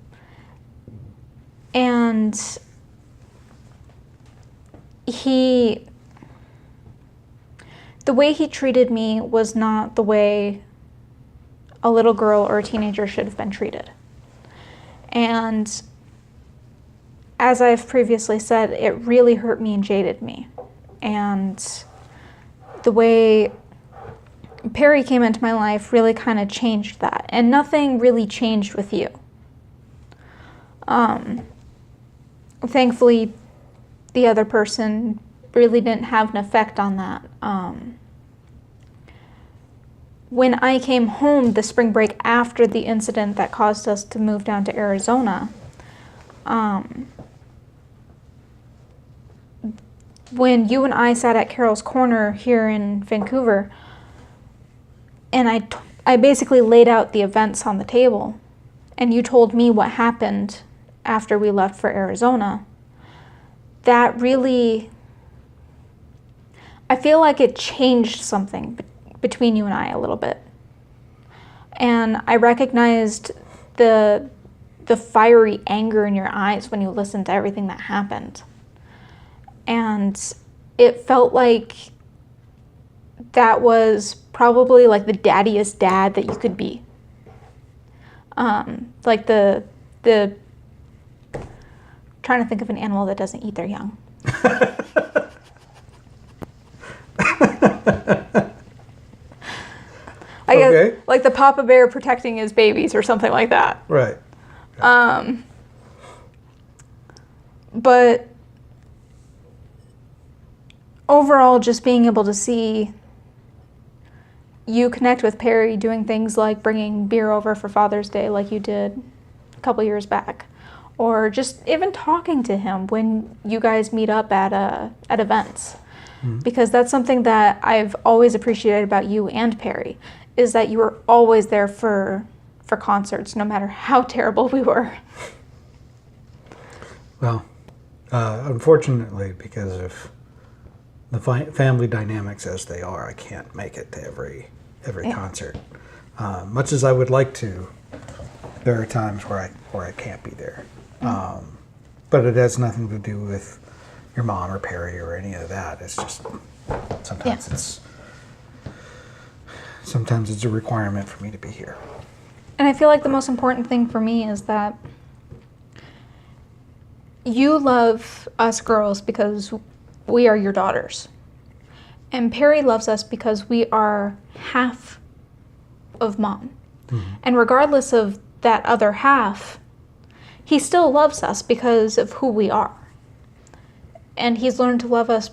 And the way he treated me was not the way a little girl or a teenager should have been treated. And as I've previously said, it really hurt me and jaded me. And the way Perry came into my life really kind of changed that. And nothing really changed with you. Thankfully, the other person really didn't have an effect on that. When I came home the spring break after the incident that caused us to move down to Arizona, when you and I sat at Carol's Corner here in Vancouver, and I basically laid out the events on the table, and you told me what happened after we left for Arizona, that really, I feel like it changed something between you and I a little bit. And I recognized the fiery anger in your eyes when you listened to everything that happened. And it felt like that was probably like the daddiest dad that you could be. Like the trying to think of an animal that doesn't eat their young. I guess, like the Papa Bear protecting his babies or something like that. Right. But overall, just being able to see you connect with Perry doing things like bringing beer over for Father's Day like you did a couple years back, or just even talking to him when you guys meet up at events. Mm-hmm. Because that's something that I've always appreciated about you and Perry, is that you were always there for concerts, no matter how terrible we were. Well, unfortunately, because of the family dynamics as they are, I can't make it to every concert. Much as I would like to, there are times where I can't be there. Mm-hmm. But it has nothing to do with your mom or Perry or any of that. It's just sometimes it's a requirement for me to be here. And I feel like the most important thing for me is that you love us girls because we are your daughters. And Perry loves us because we are half of Mom. Mm-hmm. And regardless of that other half, he still loves us because of who we are. And he's learned to love us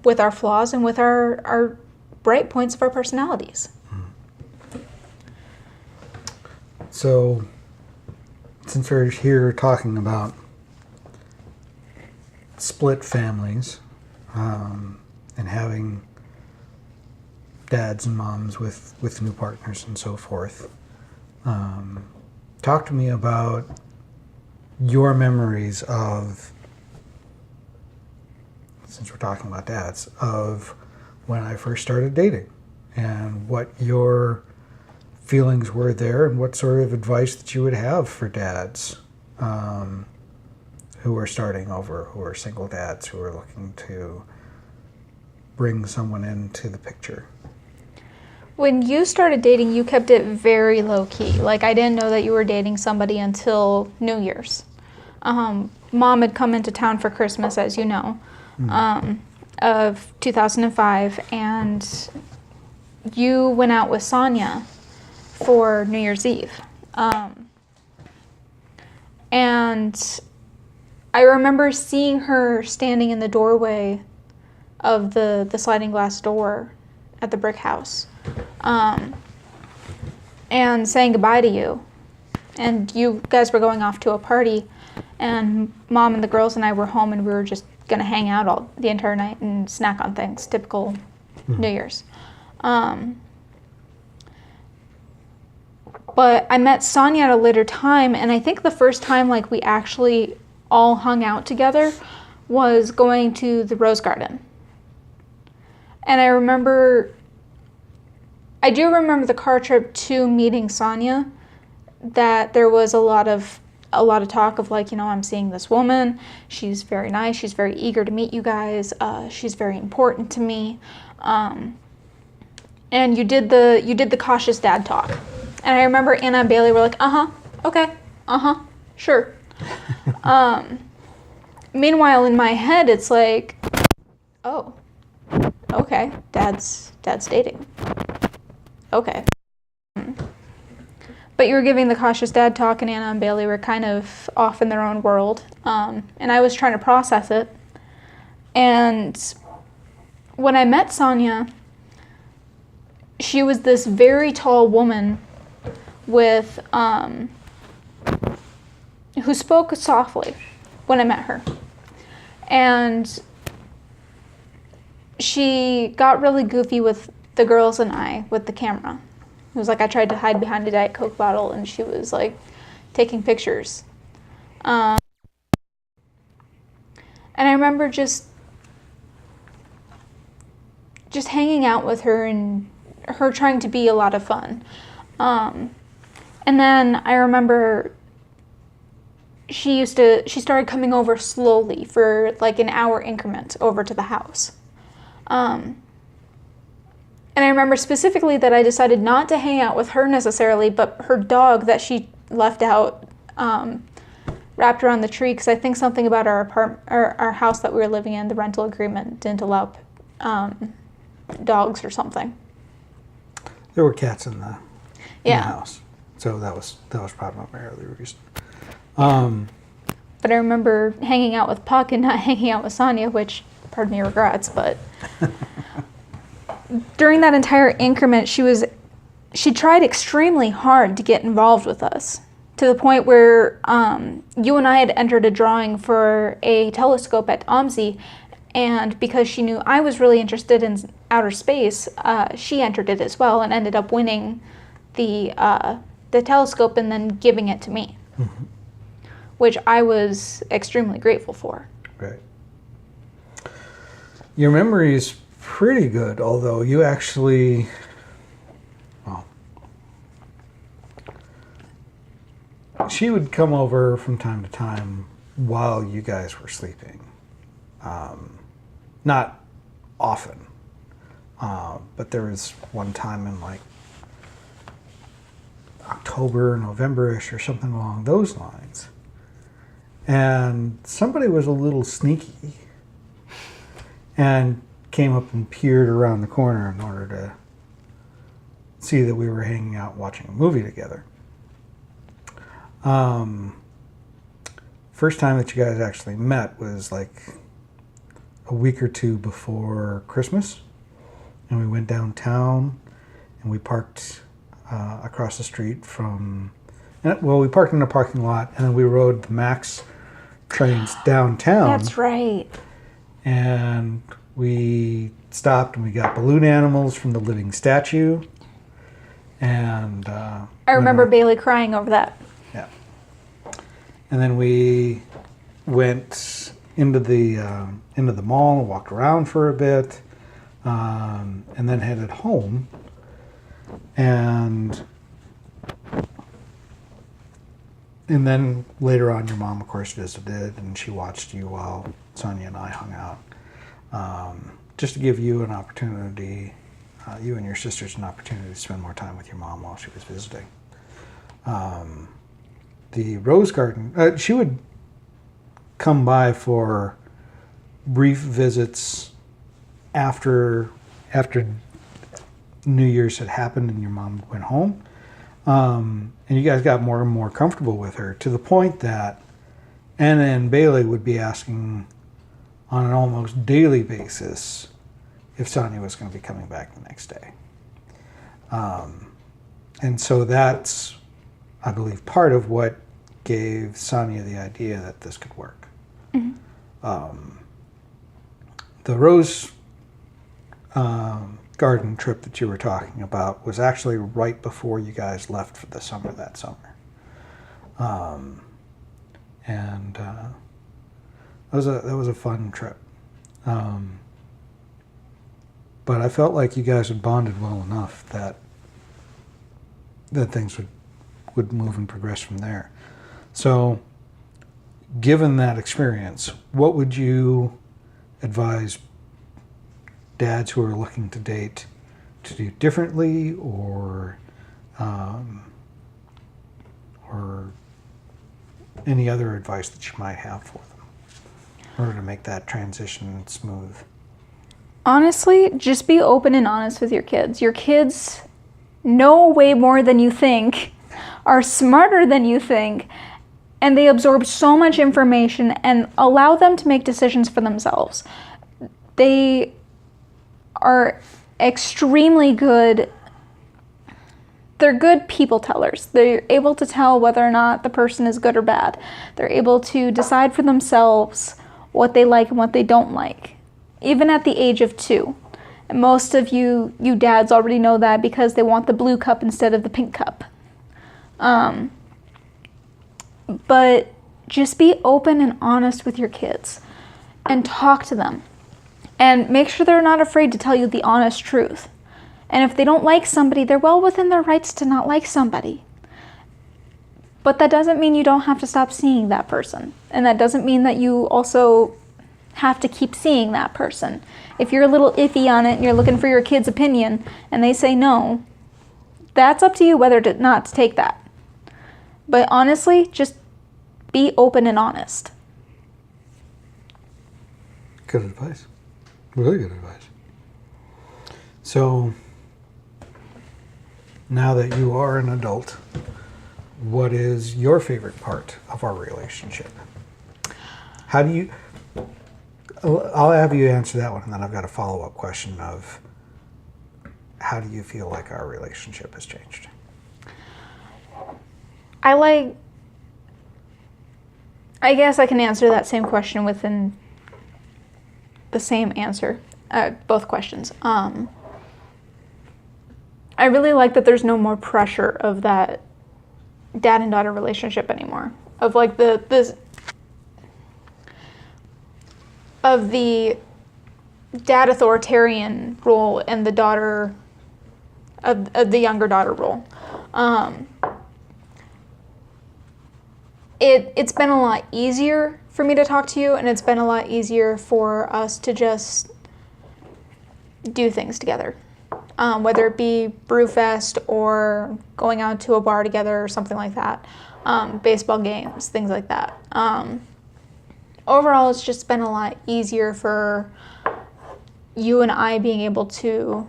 with our flaws and with our bright points of our personalities. So, since we're here talking about split families and having dads and moms with new partners and so forth, talk to me about your memories of, since we're talking about dads, of when I first started dating and what your feelings were there and what sort of advice that you would have for dads who are starting over, who are single dads, who are looking to bring someone into the picture. When you started dating, you kept it very low-key. Like, I didn't know that you were dating somebody until New Year's. Mom had come into town for Christmas, as you know, of 2005, and you went out with Sonia for New Year's Eve. And I remember seeing her standing in the doorway of the sliding glass door at the brick house, and saying goodbye to you. And you guys were going off to a party, and Mom and the girls and I were home, and we were just going to hang out the entire night and snack on things, typical New Year's. But I met Sonia at a later time, and I think the first time like we actually all hung out together was going to the Rose Garden. And I do remember the car trip to meeting Sonia, that there was a lot of a lot of talk of like, I'm seeing this woman. She's very nice. She's very eager to meet you guys. She's very important to me. And you did the cautious dad talk. And I remember Anna and Bailey were like, okay, sure. Meanwhile, in my head, it's like, oh, okay, dad's dating. Okay. But you were giving the cautious dad talk, and Anna and Bailey were kind of off in their own world. And I was trying to process it. And when I met Sonia, she was this very tall woman with who spoke softly when I met her. And she got really goofy with the girls and I with the camera. It was like I tried to hide behind a Diet Coke bottle, and she was like taking pictures. And I remember just hanging out with her and her trying to be a lot of fun. And then I remember she started coming over slowly for like an hour increment over to the house. And I remember specifically that I decided not to hang out with her necessarily, but her dog that she left out wrapped around the tree, because I think something about our house that we were living in, the rental agreement didn't allow dogs or something. There were cats in the house, so that was primarily the reason. But I remember hanging out with Puck and not hanging out with Sonia, which, pardon me, regrets, but during that entire increment, she tried extremely hard to get involved with us, to the point where you and I had entered a drawing for a telescope at OMSI, and because she knew I was really interested in outer space, she entered it as well and ended up winning the telescope and then giving it to me, which I was extremely grateful for. Right. Your memory is pretty good, although you actually, she would come over from time to time while you guys were sleeping. Not often, but there was one time in like October, November-ish or something along those lines. And somebody was a little sneaky and came up and peered around the corner in order to see that we were hanging out watching a movie together. First time that you guys actually met was like a week or two before Christmas, and we went downtown and we parked across the street from, we parked in a parking lot, and then we rode the Max trains downtown. That's right. And we stopped and we got balloon animals from the living statue. And I remember Bailey crying over that. Yeah. And then we went into the mall and walked around for a bit, and then headed home. And then later on, your mom, of course, visited, and she watched you while Sonia and I hung out, just to give you an opportunity, you and your sisters, an opportunity to spend more time with your mom while she was visiting. The rose garden, she would come by for brief visits after New Year's had happened and your mom went home. And you guys got more and more comfortable with her, to the point that Anna and Bailey would be asking on an almost daily basis if Sonia was going to be coming back the next day. And so that's, I believe, part of what gave Sonia the idea that this could work. The rose garden trip that you were talking about was actually right before you guys left for the summer that summer. And that was a fun trip. But I felt like you guys had bonded well enough that things would move and progress from there. So, given that experience, what would you advise dads who are looking to date to do differently, or any other advice that you might have for them in order to make that transition smooth? Honestly, just be open and honest with your kids. Your kids know way more than you think, are smarter than you think, and they absorb so much information, and allow them to make decisions for themselves. They are extremely good. They're good people tellers. They're able to tell whether or not the person is good or bad. They're able to decide for themselves what they like and what they don't like, even at the age of 2. And most of you dads already know that because they want the blue cup instead of the pink cup. But just be open and honest with your kids and talk to them. And make sure they're not afraid to tell you the honest truth. And if they don't like somebody, they're well within their rights to not like somebody. But that doesn't mean you don't have to stop seeing that person. And that doesn't mean that you also have to keep seeing that person. If you're a little iffy on it and you're looking for your kid's opinion and they say no, that's up to you whether to not to take that. But honestly, just be open and honest. Good advice. Really good advice. So, now that you are an adult, what is your favorite part of our relationship? How do you... I'll have you answer that one, and then I've got a follow-up question of how do you feel like our relationship has changed? I guess I can answer that same question within the same answer, both questions. I really like that there's no more pressure of that dad and daughter relationship anymore. Of like the dad authoritarian role and the daughter of the younger daughter role. It's been a lot easier for me to talk to you, and it's been a lot easier for us to just do things together. Whether it be Brewfest or going out to a bar together or something like that. Baseball games, things like that. Overall, it's just been a lot easier for you and I being able to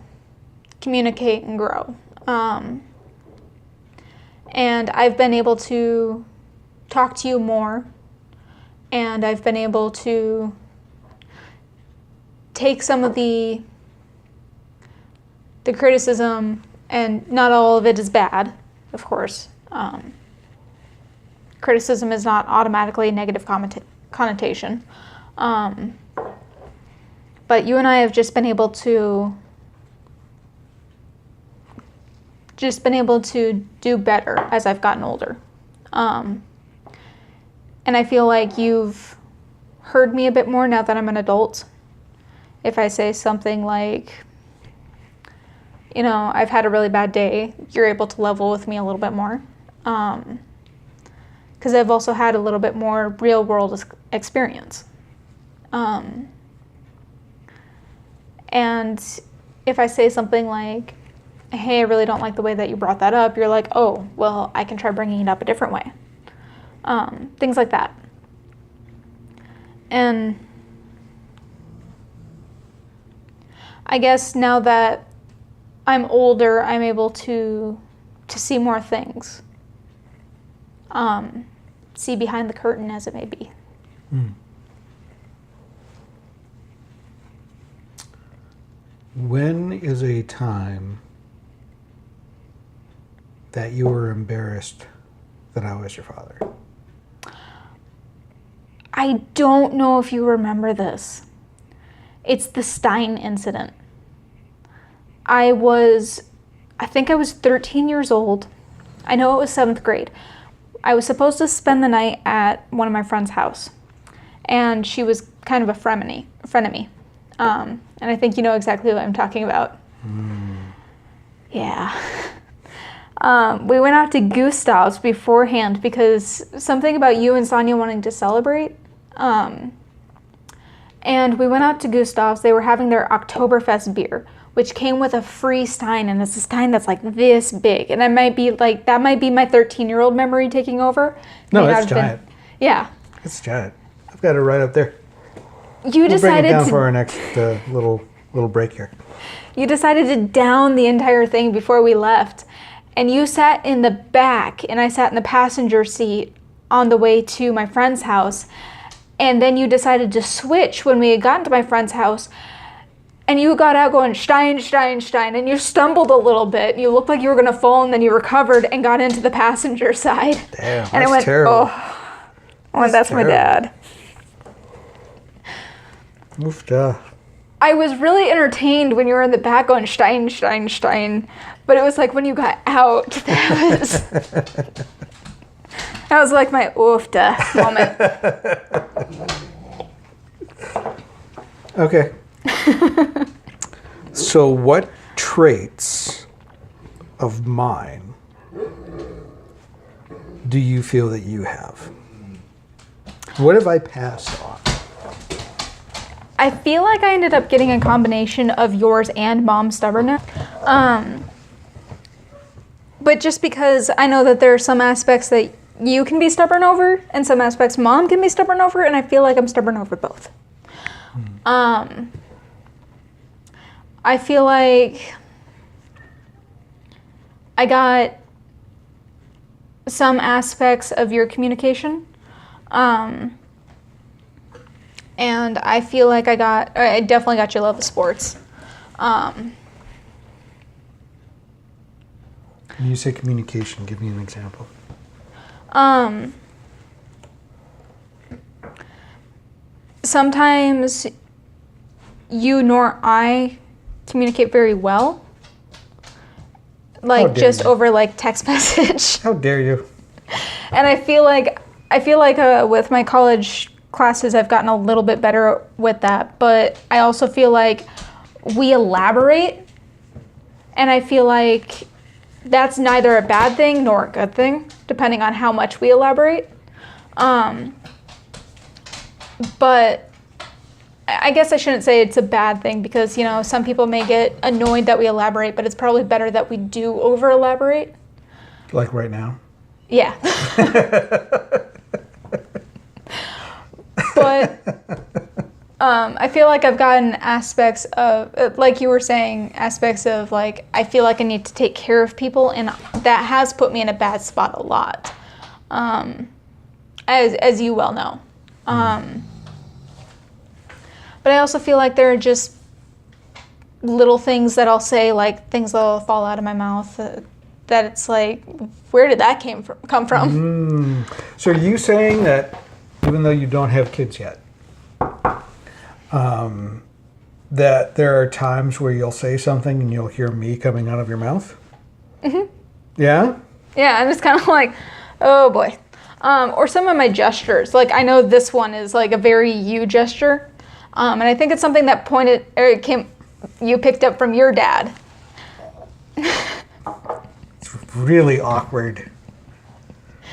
communicate and grow. And I've been able to talk to you more, and I've been able to take some of the criticism, and not all of it is bad, of course. Criticism is not automatically a negative connotation. But you and I have just been able to do better as I've gotten older. And I feel like you've heard me a bit more now that I'm an adult. If I say something like, you know, I've had a really bad day, you're able to level with me a little bit more. Because I've also had a little bit more real world experience. And if I say something like, hey, I really don't like the way that you brought that up, you're like, oh, well, I can try bringing it up a different way. Things like that. And I guess now that I'm older, I'm able to see more things. See behind the curtain, as it may be. When is a time that you were embarrassed that I was your father? I don't know if you remember this. It's the Stein incident. I think I was 13 years old. I know it was 7th grade. I was supposed to spend the night at one of my friend's house. And she was kind of a frenemy. And I think you know exactly what I'm talking about. Yeah. We went out to Gustav's beforehand because something about you and Sonia wanting to celebrate. And we went out to Gustav's. They were having their Oktoberfest beer, which came with a free stein, and it's a stein that's like this big. And that might be my 13-year-old memory taking over. No, it's giant. Yeah. It's giant. I've got it right up there. We'll bring it down for our next little break here. You decided to down the entire thing before we left. And you sat in the back, and I sat in the passenger seat on the way to my friend's house. And then you decided to switch when we had gotten to my friend's house. And you got out going, Stein, Stein, Stein. And you stumbled a little bit. You looked like you were going to fall, and then you recovered and got into the passenger side. Damn, and I went, terrible. Oh, that's my dad. Oofda. I was really entertained when you were in the back going, Stein, Stein, Stein. But it was like when you got out, that was like my oofda moment. Okay. So what traits of mine do you feel that you have? What have I passed on? I feel like I ended up getting a combination of yours and mom's stubbornness. But just because I know that there are some aspects that you can be stubborn over and some aspects mom can be stubborn over, and I feel like I'm stubborn over both. I feel like I got some aspects of your communication. And I feel like I definitely got your love of sports. When you say communication, give me an example. Sometimes you nor I communicate very well. Like just over like text message. How dare you? And I feel like with my college classes, I've gotten a little bit better with that. But I also feel like we elaborate, and I feel like that's neither a bad thing nor a good thing, depending on how much we elaborate. But I guess I shouldn't say it's a bad thing because, you know, some people may get annoyed that we elaborate, but it's probably better that we do over elaborate. Like right now? Yeah. But I feel like I've gotten aspects of, like you were saying, aspects of like, I feel like I need to take care of people, and that has put me in a bad spot a lot, as you well know. But I also feel like there are just little things that I'll say, like things that'll fall out of my mouth, that it's like, where did that come from? So are you saying that even though you don't have kids yet, that there are times where you'll say something and you'll hear me coming out of your mouth? Mm-hmm. Yeah? Yeah, I'm just kind of like, oh boy. Or some of my gestures. Like, I know this one is like a very you gesture. And I think it's something that you picked up from your dad. It's really awkward.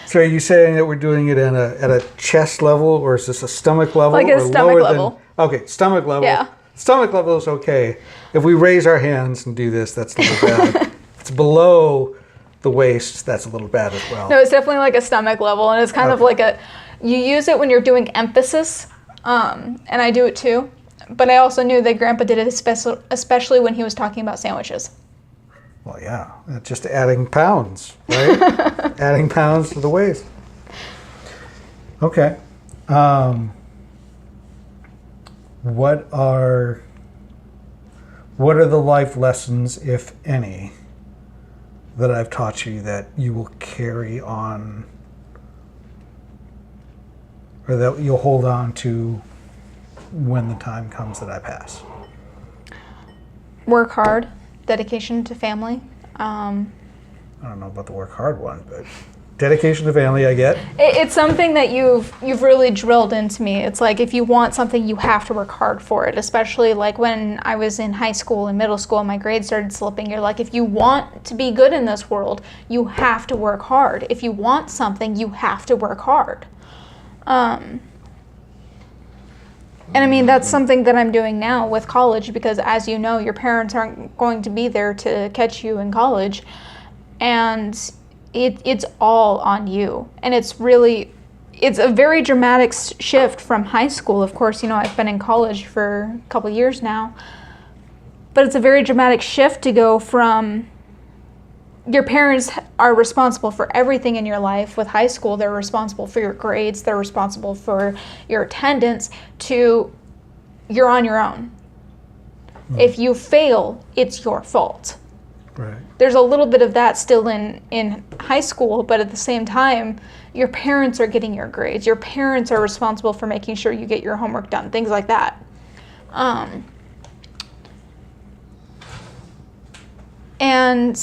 So are you saying that we're doing it at a chest level, or is this a stomach level? Like a stomach level. Okay, stomach level. Yeah. Stomach level is okay. If we raise our hands and do this, that's a little bad. If it's below the waist, that's a little bad as well. No, it's definitely like a stomach level, and it's kind of like you use it when you're doing emphasis, and I do it too. But I also knew that Grandpa did it especially when he was talking about sandwiches. Well, yeah, it's just adding pounds, right? Adding pounds to the waist. Okay. What are the life lessons, if any, that I've taught you that you will carry on, or that you'll hold on to when the time comes that I pass? Work hard, dedication to family. I don't know about the work hard one, but Dedication to family, I get. It's something that you've really drilled into me. It's like if you want something, you have to work hard for it. Especially like when I was in high school and middle school, and my grades started slipping. You're like, if you want to be good in this world, you have to work hard. If you want something, you have to work hard. And I mean, that's something that I'm doing now with college because, as you know, your parents aren't going to be there to catch you in college. And it's all on you. And it's a very dramatic shift from high school. Of course, you know, I've been in college for a couple years now. But it's a very dramatic shift to go from your parents are responsible for everything in your life. With high school, they're responsible for your grades, they're responsible for your attendance, to you're on your own. If you fail, it's your fault. Right. There's a little bit of that still in high school, but at the same time, your parents are getting your grades. Your parents are responsible for making sure you get your homework done, things like that. And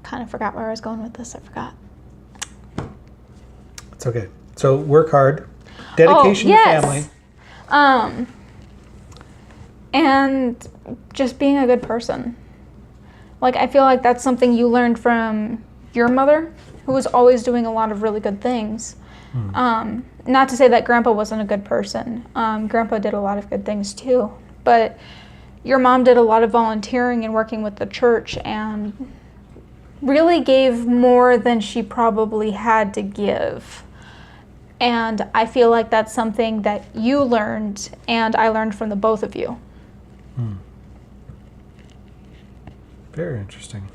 kind of forgot where I was going with this. I forgot. It's okay. So work hard. Dedication to family. And just being a good person. Like, I feel like that's something you learned from your mother, who was always doing a lot of really good things. Not to say that Grandpa wasn't a good person. Grandpa did a lot of good things too. But your mom did a lot of volunteering and working with the church and really gave more than she probably had to give. And I feel like that's something that you learned and I learned from the both of you. Very interesting.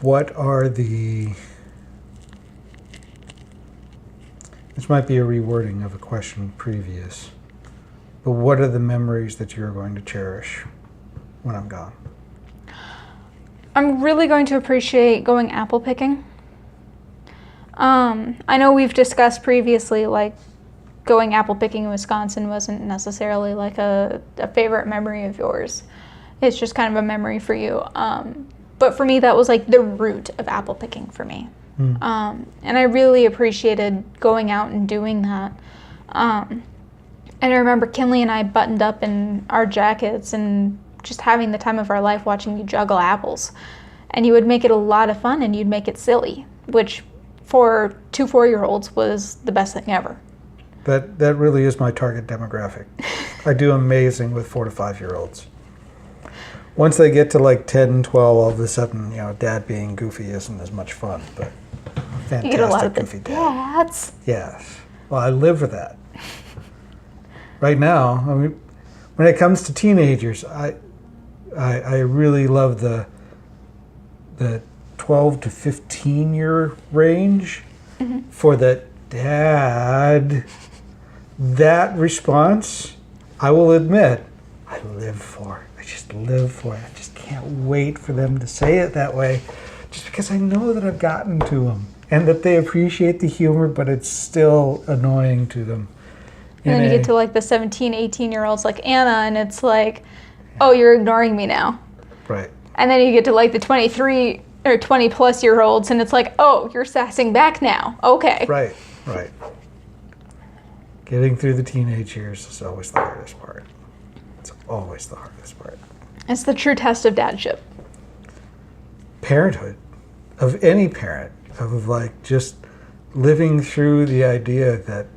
What are this might be a rewording of a question previous, but what are the memories that you're going to cherish when I'm gone? I'm really going to appreciate going apple picking. I know we've discussed previously, like, going apple picking in Wisconsin wasn't necessarily like a favorite memory of yours. It's just kind of a memory for you. But for me, that was like the root of apple picking for me. And I really appreciated going out and doing that. And I remember Kinley and I buttoned up in our jackets and just having the time of our life watching you juggle apples. And you would make it a lot of fun and you'd make it silly, which for 2 4-year-olds was the best thing ever. That really is my target demographic. I do amazing with 4 to 5-year-olds. Once they get to like 10, 12, all of a sudden, you know, dad being goofy isn't as much fun, but fantastic you get a lot of goofy the dad. dads. Yes. Well, I live for that. Right now, I mean, when it comes to teenagers, I really love the 12 to 15 year range for the dad. That response, I will admit, I live for. I just live for it. I just can't wait for them to say it that way, just because I know that I've gotten to them and that they appreciate the humor, but it's still annoying to them. And then you get to like the 17, 18-year-olds like Anna, and it's like, oh, you're ignoring me now. Right. And then you get to like the 23 or 20-plus-year-olds, and it's like, oh, you're sassing back now. Okay. Right. Getting through the teenage years is always the hardest part. It's always the hardest part. It's the true test of dadship. Parenthood, of any parent, of like just living through the idea that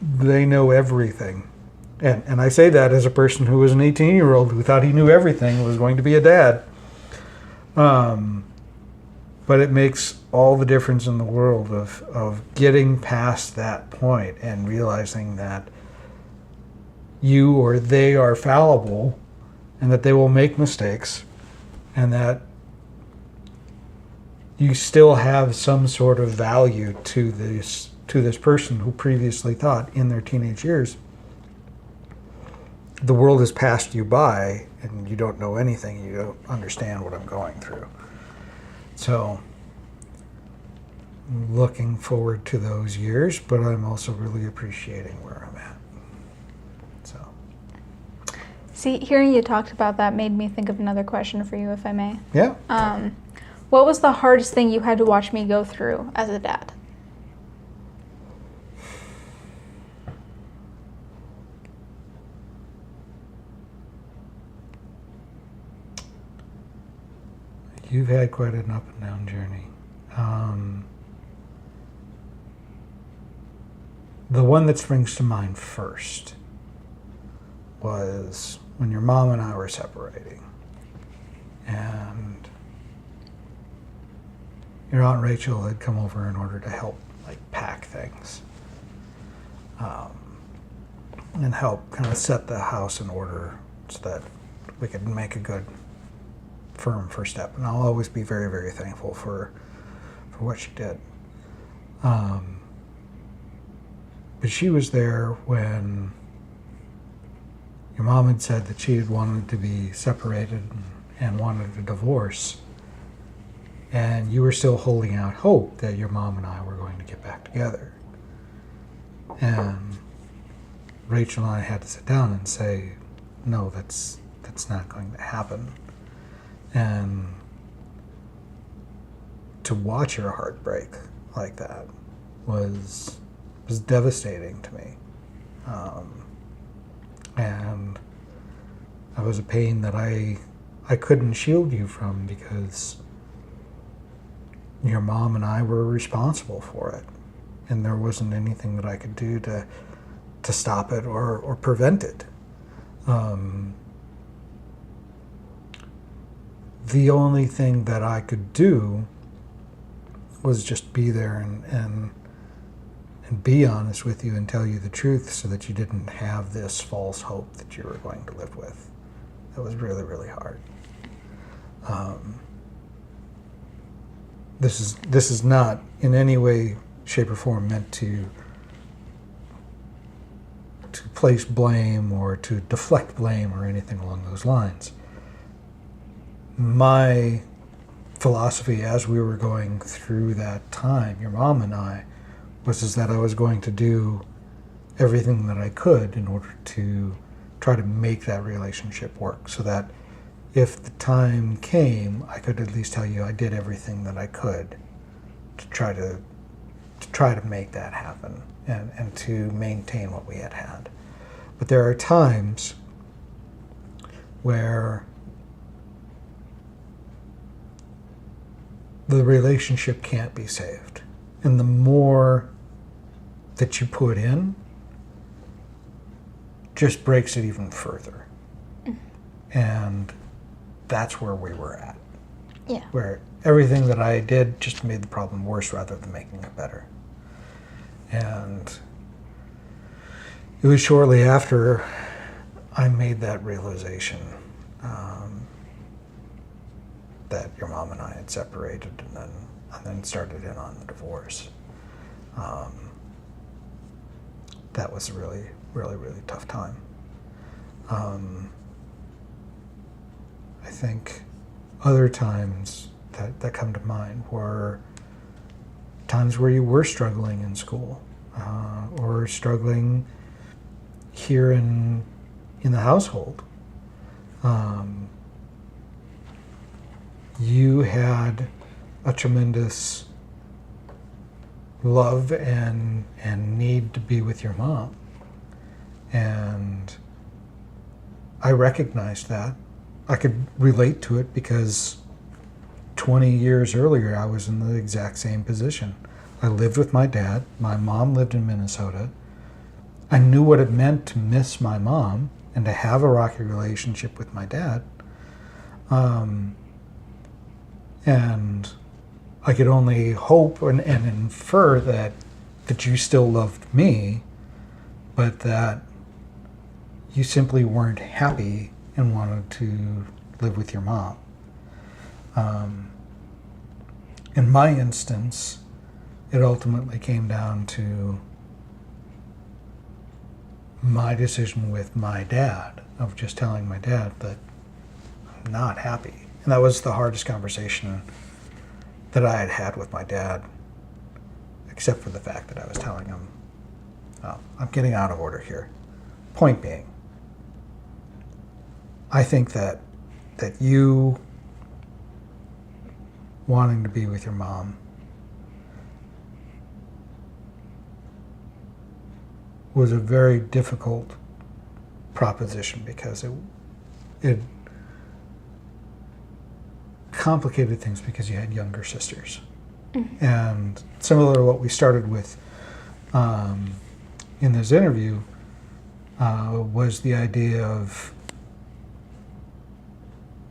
they know everything. And I say that as a person who was an 18-year-old who thought he knew everything and was going to be a dad. But it makes all the difference in the world of getting past that point and realizing that you or they are fallible and that they will make mistakes and that you still have some sort of value to this person who previously thought in their teenage years the world has passed you by and you don't know anything, you don't understand what I'm going through. So I'm looking forward to those years, but I'm also really appreciating where I'm at. So See, hearing you talked about that made me think of another question for you, if I may. Yeah. What was the hardest thing you had to watch me go through as a dad? You've had quite an up and down journey. The one that springs to mind first was when your mom and I were separating. And your Aunt Rachel had come over in order to help, like, pack things. And help kind of set the house in order so that we could make a good, firm first step. And I'll always be very, very thankful for what she did. But she was there when your mom had said that she had wanted to be separated and wanted a divorce. And you were still holding out hope that your mom and I were going to get back together. And Rachel and I had to sit down and say, no, that's not going to happen. And to watch her heart break like that was devastating to me. And that was a pain that I couldn't shield you from because your mom and I were responsible for it. And there wasn't anything that I could do to stop it or prevent it. The only thing that I could do was just be there and be honest with you and tell you the truth so that you didn't have this false hope that you were going to live with. That was really, really hard. This is not in any way, shape, or form meant to place blame or to deflect blame or anything along those lines. My philosophy as we were going through that time, your mom and I, was that I was going to do everything that I could in order to try to make that relationship work so that if the time came, I could at least tell you I did everything that I could to try to make that happen and to maintain what we had had. But there are times where the relationship can't be saved. And the more that you put in just breaks it even further. And that's where we were at. Yeah. Where everything that I did just made the problem worse rather than making it better. And it was shortly after I made that realization that your mom and I had separated and then started in on the divorce. That was a really, really, really tough time. I think other times that come to mind were times where you were struggling in school or struggling here in the household. You had a tremendous love and need to be with your mom. And I recognized that. I could relate to it because 20 years earlier I was in the exact same position. I lived with my dad. My mom lived in Minnesota. I knew what it meant to miss my mom and to have a rocky relationship with my dad. And I could only hope and infer that you still loved me, but that you simply weren't happy and wanted to live with your mom. In my instance, it ultimately came down to my decision with my dad, of just telling my dad that I'm not happy. And that was the hardest conversation that I had had with my dad, except for the fact that I was telling him, oh, I'm getting out of order here. Point being, I think that you wanting to be with your mom was a very difficult proposition because it complicated things because you had younger sisters. Mm-hmm. And similar to what we started with in this interview was the idea of,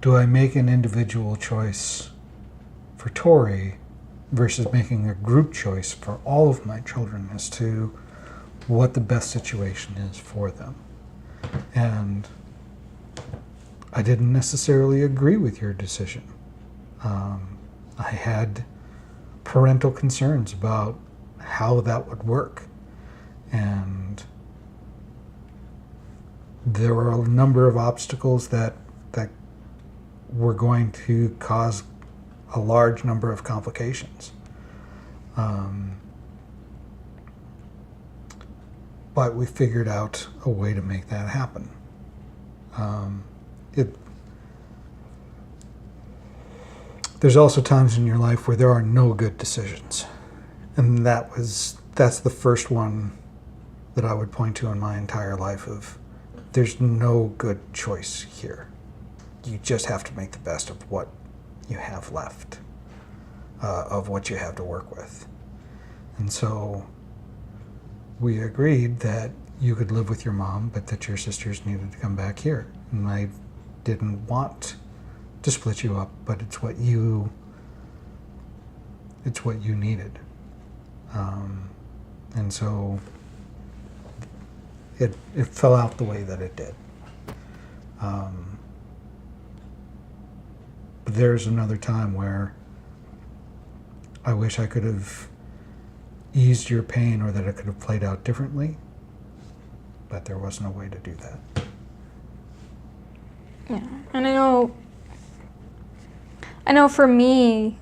do I make an individual choice for Tori versus making a group choice for all of my children as to what the best situation is for them? And I didn't necessarily agree with your decision. I had parental concerns about how that would work. And there were a number of obstacles that were going to cause a large number of complications. But we figured out a way to make that happen. There's also times in your life where there are no good decisions. And that's the first one that I would point to in my entire life of, there's no good choice here. You just have to make the best of what you have left, of what you have to work with. And so we agreed that you could live with your mom, but that your sisters needed to come back here. And I didn't want to split you up, but it's what you needed. And so it fell out the way that it did. But there's another time where I wish I could have eased your pain, or that it could have played out differently, but there wasn't a way to do that. Yeah, and I know for me,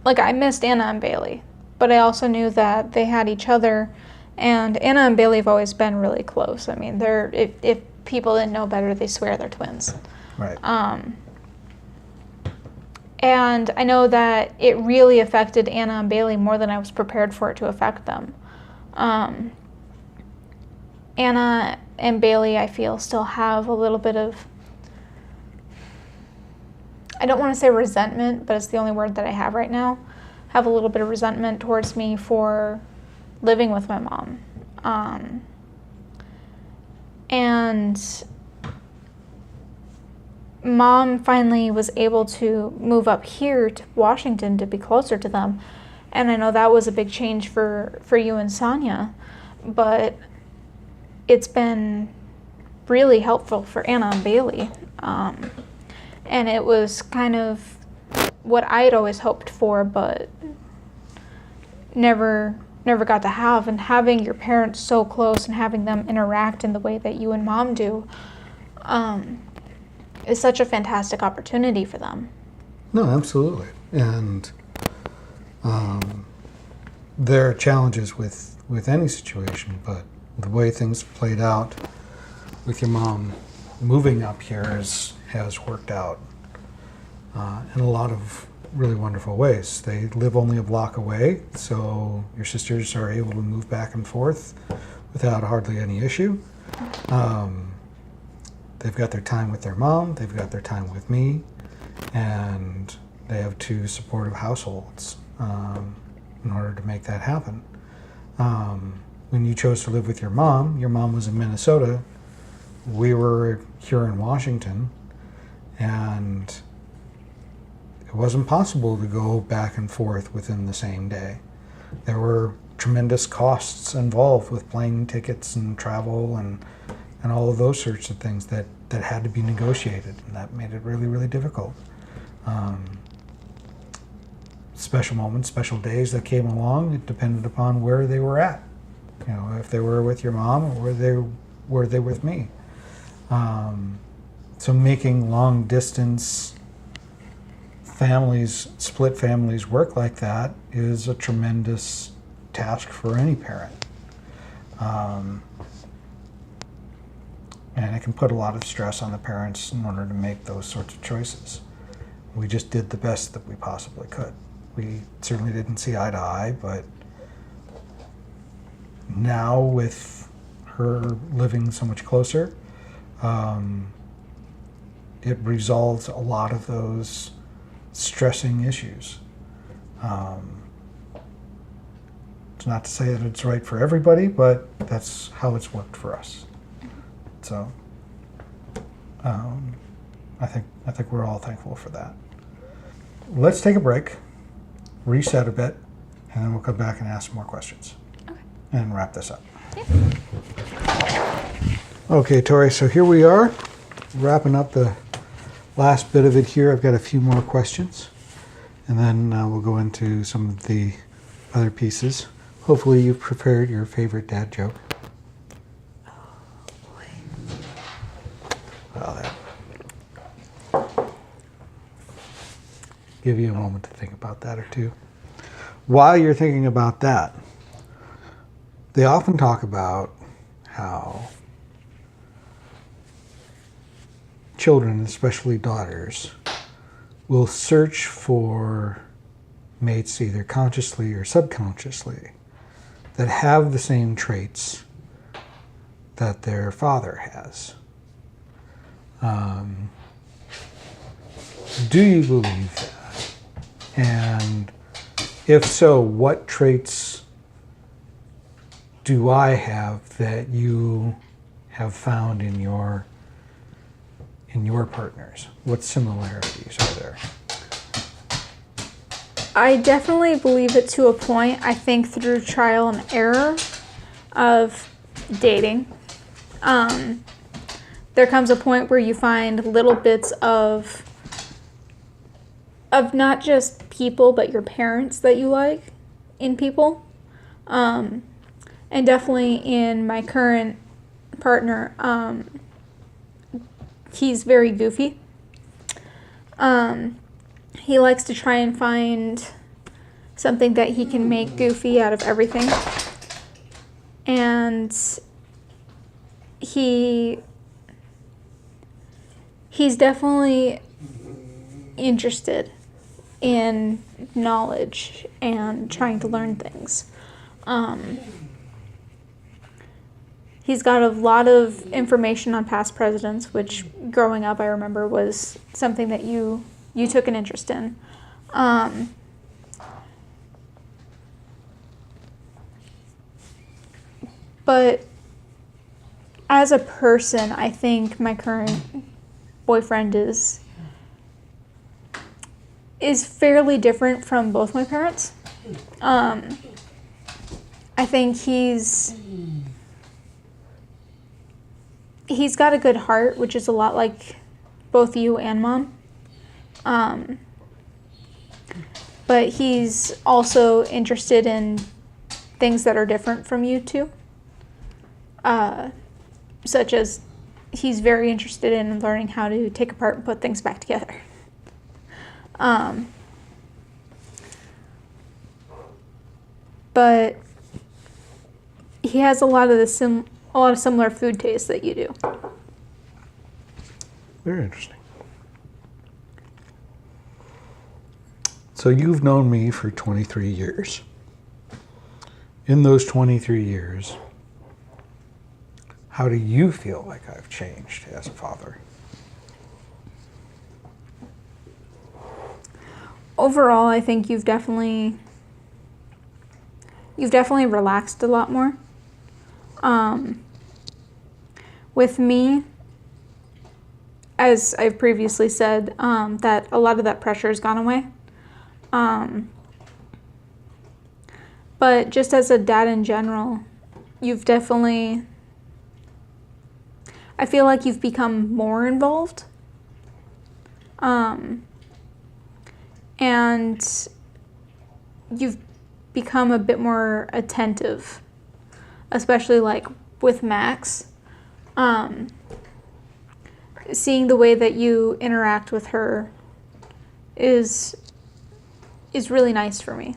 like, I missed Anna and Bailey, but I also knew that they had each other, and Anna and Bailey have always been really close. I mean, if people didn't know better, they swear they're twins. Right. And I know that it really affected Anna and Bailey more than I was prepared for it to affect them. Anna and Bailey, I feel, still have a little bit of, I don't want to say resentment, but it's the only word that I have right now, have a little bit of resentment towards me for living with my mom. And Mom finally was able to move up here to Washington to be closer to them. And I know that was a big change for you and Sonia, but it's been really helpful for Anna and Bailey. And it was kind of what I had always hoped for, but never got to have. And having your parents so close and having them interact in the way that you and Mom do is such a fantastic opportunity for them. No, absolutely. And there are challenges with any situation, but the way things played out with your mom moving up here has worked out in a lot of really wonderful ways. They live only a block away, so your sisters are able to move back and forth without hardly any issue. They've got their time with their mom, they've got their time with me, and they have two supportive households in order to make that happen. When you chose to live with your mom was in Minnesota, we were here in Washington, and it wasn't possible to go back and forth within the same day. There were tremendous costs involved with plane tickets and travel and all of those sorts of things that had to be negotiated, and that made it really, really difficult. Special moments, special days that came along, it depended upon where they were at. You know, if they were with your mom or were they with me. So making long distance split families work like that is a tremendous task for any parent. And it can put a lot of stress on the parents in order to make those sorts of choices. We just did the best that we possibly could. We certainly didn't see eye to eye, but now with her living so much closer, it resolves a lot of those stressing issues. It's not to say that it's right for everybody, but that's how it's worked for us. So I think we're all thankful for that. Let's take a break, reset a bit, and then we'll come back and ask more questions. Okay. And wrap this up. Yeah. Okay, Tori, so here we are, wrapping up the last bit of it here. I've got a few more questions, and then we'll go into some of the other pieces. Hopefully you've prepared your favorite dad joke. Oh, boy. Well, that. Give you a moment to think about that or two. While you're thinking about that, they often talk about how children, especially daughters, will search for mates either consciously or subconsciously that have the same traits that their father has. Do you believe that? And if so, what traits do I have that you have found in your partners? What similarities are there? I definitely believe it to a point. I think through trial and error of dating, there comes a point where you find little bits of not just people, but your parents that you like in people. And definitely in my current partner, he's very goofy. He likes to try and find something that he can make goofy out of everything. And he's definitely interested in knowledge and trying to learn things. He's got a lot of information on past presidents, which growing up I remember was something that you took an interest in. But as a person, I think my current boyfriend is fairly different from both my parents. I think he's got a good heart, which is a lot like both you and Mom. But he's also interested in things that are different from you two. Such as he's very interested in learning how to take apart and put things back together. But he has a lot of similar food tastes that you do. Very interesting. So you've known me for 23 years. In those 23 years, how do you feel like I've changed as a father? Overall, I think you've definitely relaxed a lot more. With me, as I've previously said, that a lot of that pressure has gone away. But just as a dad in general, you've definitely, I feel like you've become more involved. And you've become a bit more attentive, especially like with Max. Seeing the way that you interact with her is really nice for me.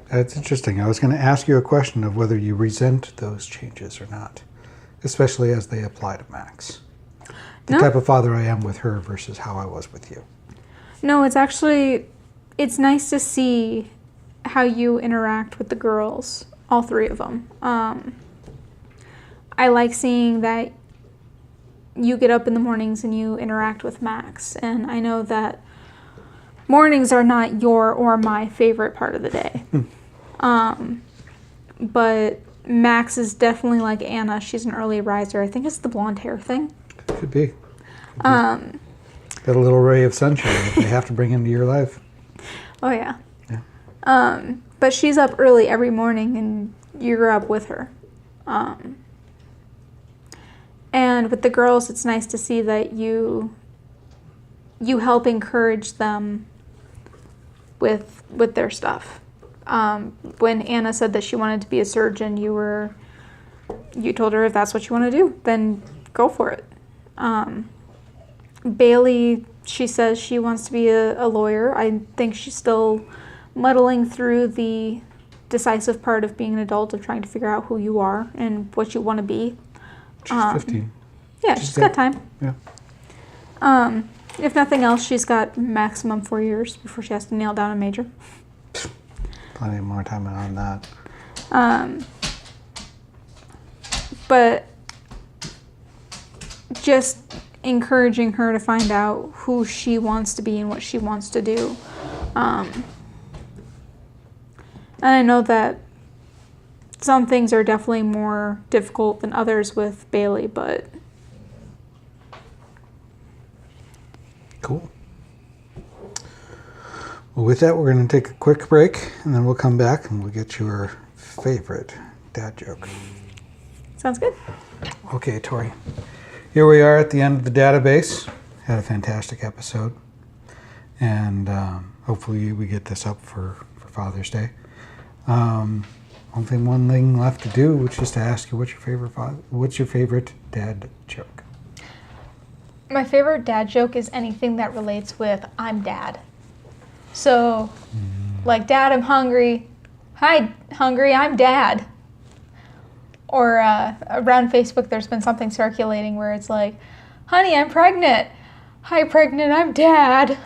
That's interesting. I was going to ask you a question of whether you resent those changes or not. especially as they apply to Max. The No. type of father I am with her versus how I was with you. No, it's nice to see how you interact with the girls, all three of them. I like seeing that you get up in the mornings and you interact with Max. And I know that mornings are not your or my favorite part of the day. But Max is definitely like Anna. She's an early riser. I think it's the blonde hair thing. Could be. Got a little ray of sunshine that they have to bring into your life. Oh, yeah. Yeah. But she's up early every morning and you're up with her. And with the girls, it's nice to see that you help encourage them with their stuff. When Anna said that she wanted to be a surgeon, you told her if that's what you want to do, then go for it. Bailey, she says she wants to be a lawyer. I think she's still muddling through the decisive part of being an adult, of trying to figure out who you are and what you want to be. She's 15. Yeah, she's got time. Yeah. If nothing else, she's got maximum 4 years before she has to nail down a major. Plenty more time on that. But just encouraging her to find out who she wants to be and what she wants to do. And I know that some things are definitely more difficult than others with Bailey, but... Cool. Well, with that, we're going to take a quick break, and then we'll come back and we'll get your favorite dad joke. Sounds good. Okay, Tori. Here we are at the end of the database. Had a fantastic episode. And hopefully we get this up for Father's Day. Only one thing left to do, which is to ask you what's your favorite dad joke? My favorite dad joke is anything that relates with I'm dad. So, like, Dad, I'm hungry. Hi, hungry, I'm dad. Or around Facebook, there's been something circulating where it's like, honey, I'm pregnant. Hi, pregnant, I'm dad.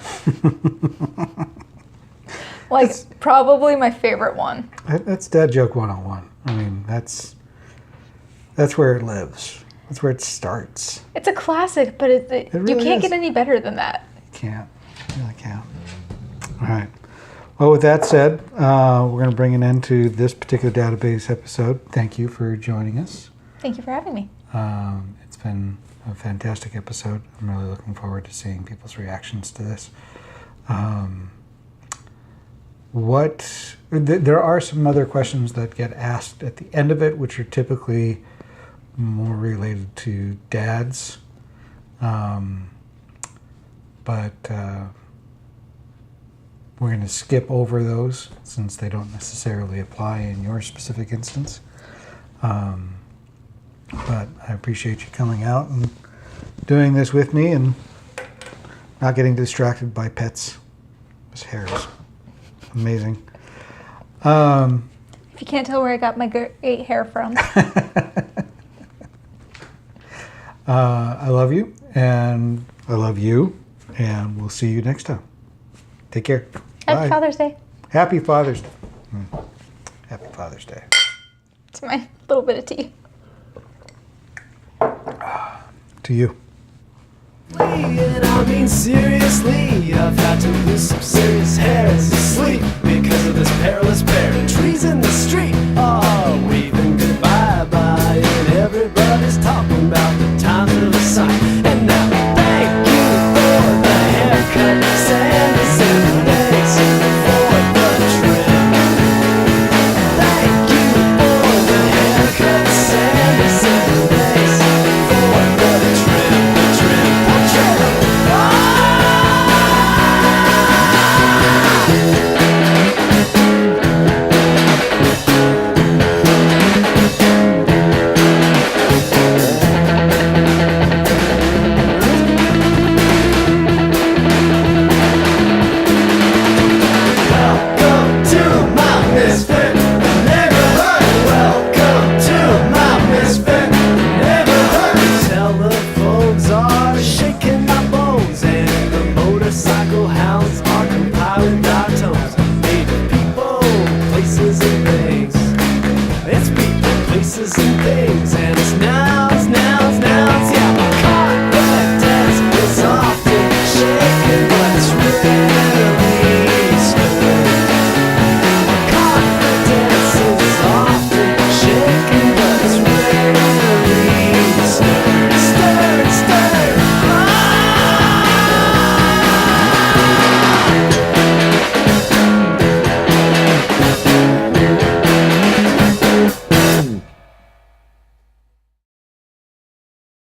Like, that's probably my favorite one. That's dad joke 101. I mean, that's where it lives. That's where it starts. It's a classic, but It really you can't is. get any better than that. You can't. You really can't. All right. Well, with that said, we're going to bring an end to this particular database episode. Thank you for joining us. Thank you for having me. It's been a fantastic episode. I'm really looking forward to seeing people's reactions to this. There are some other questions that get asked at the end of it, which are typically more related to dads. But we're going to skip over those since they don't necessarily apply in your specific instance. But I appreciate you coming out and doing this with me and not getting distracted by pets. His hair is amazing. If you can't tell where I got my great hair from. I love you, and I love you, and we'll see you next time. Take care. Happy Bye. Father's Day. Happy Father's Day. Happy Father's Day. It's my little bit of tea. To you. And I mean seriously, I've had to lose some serious hairs asleep because of this perilous bear. Trees in the street.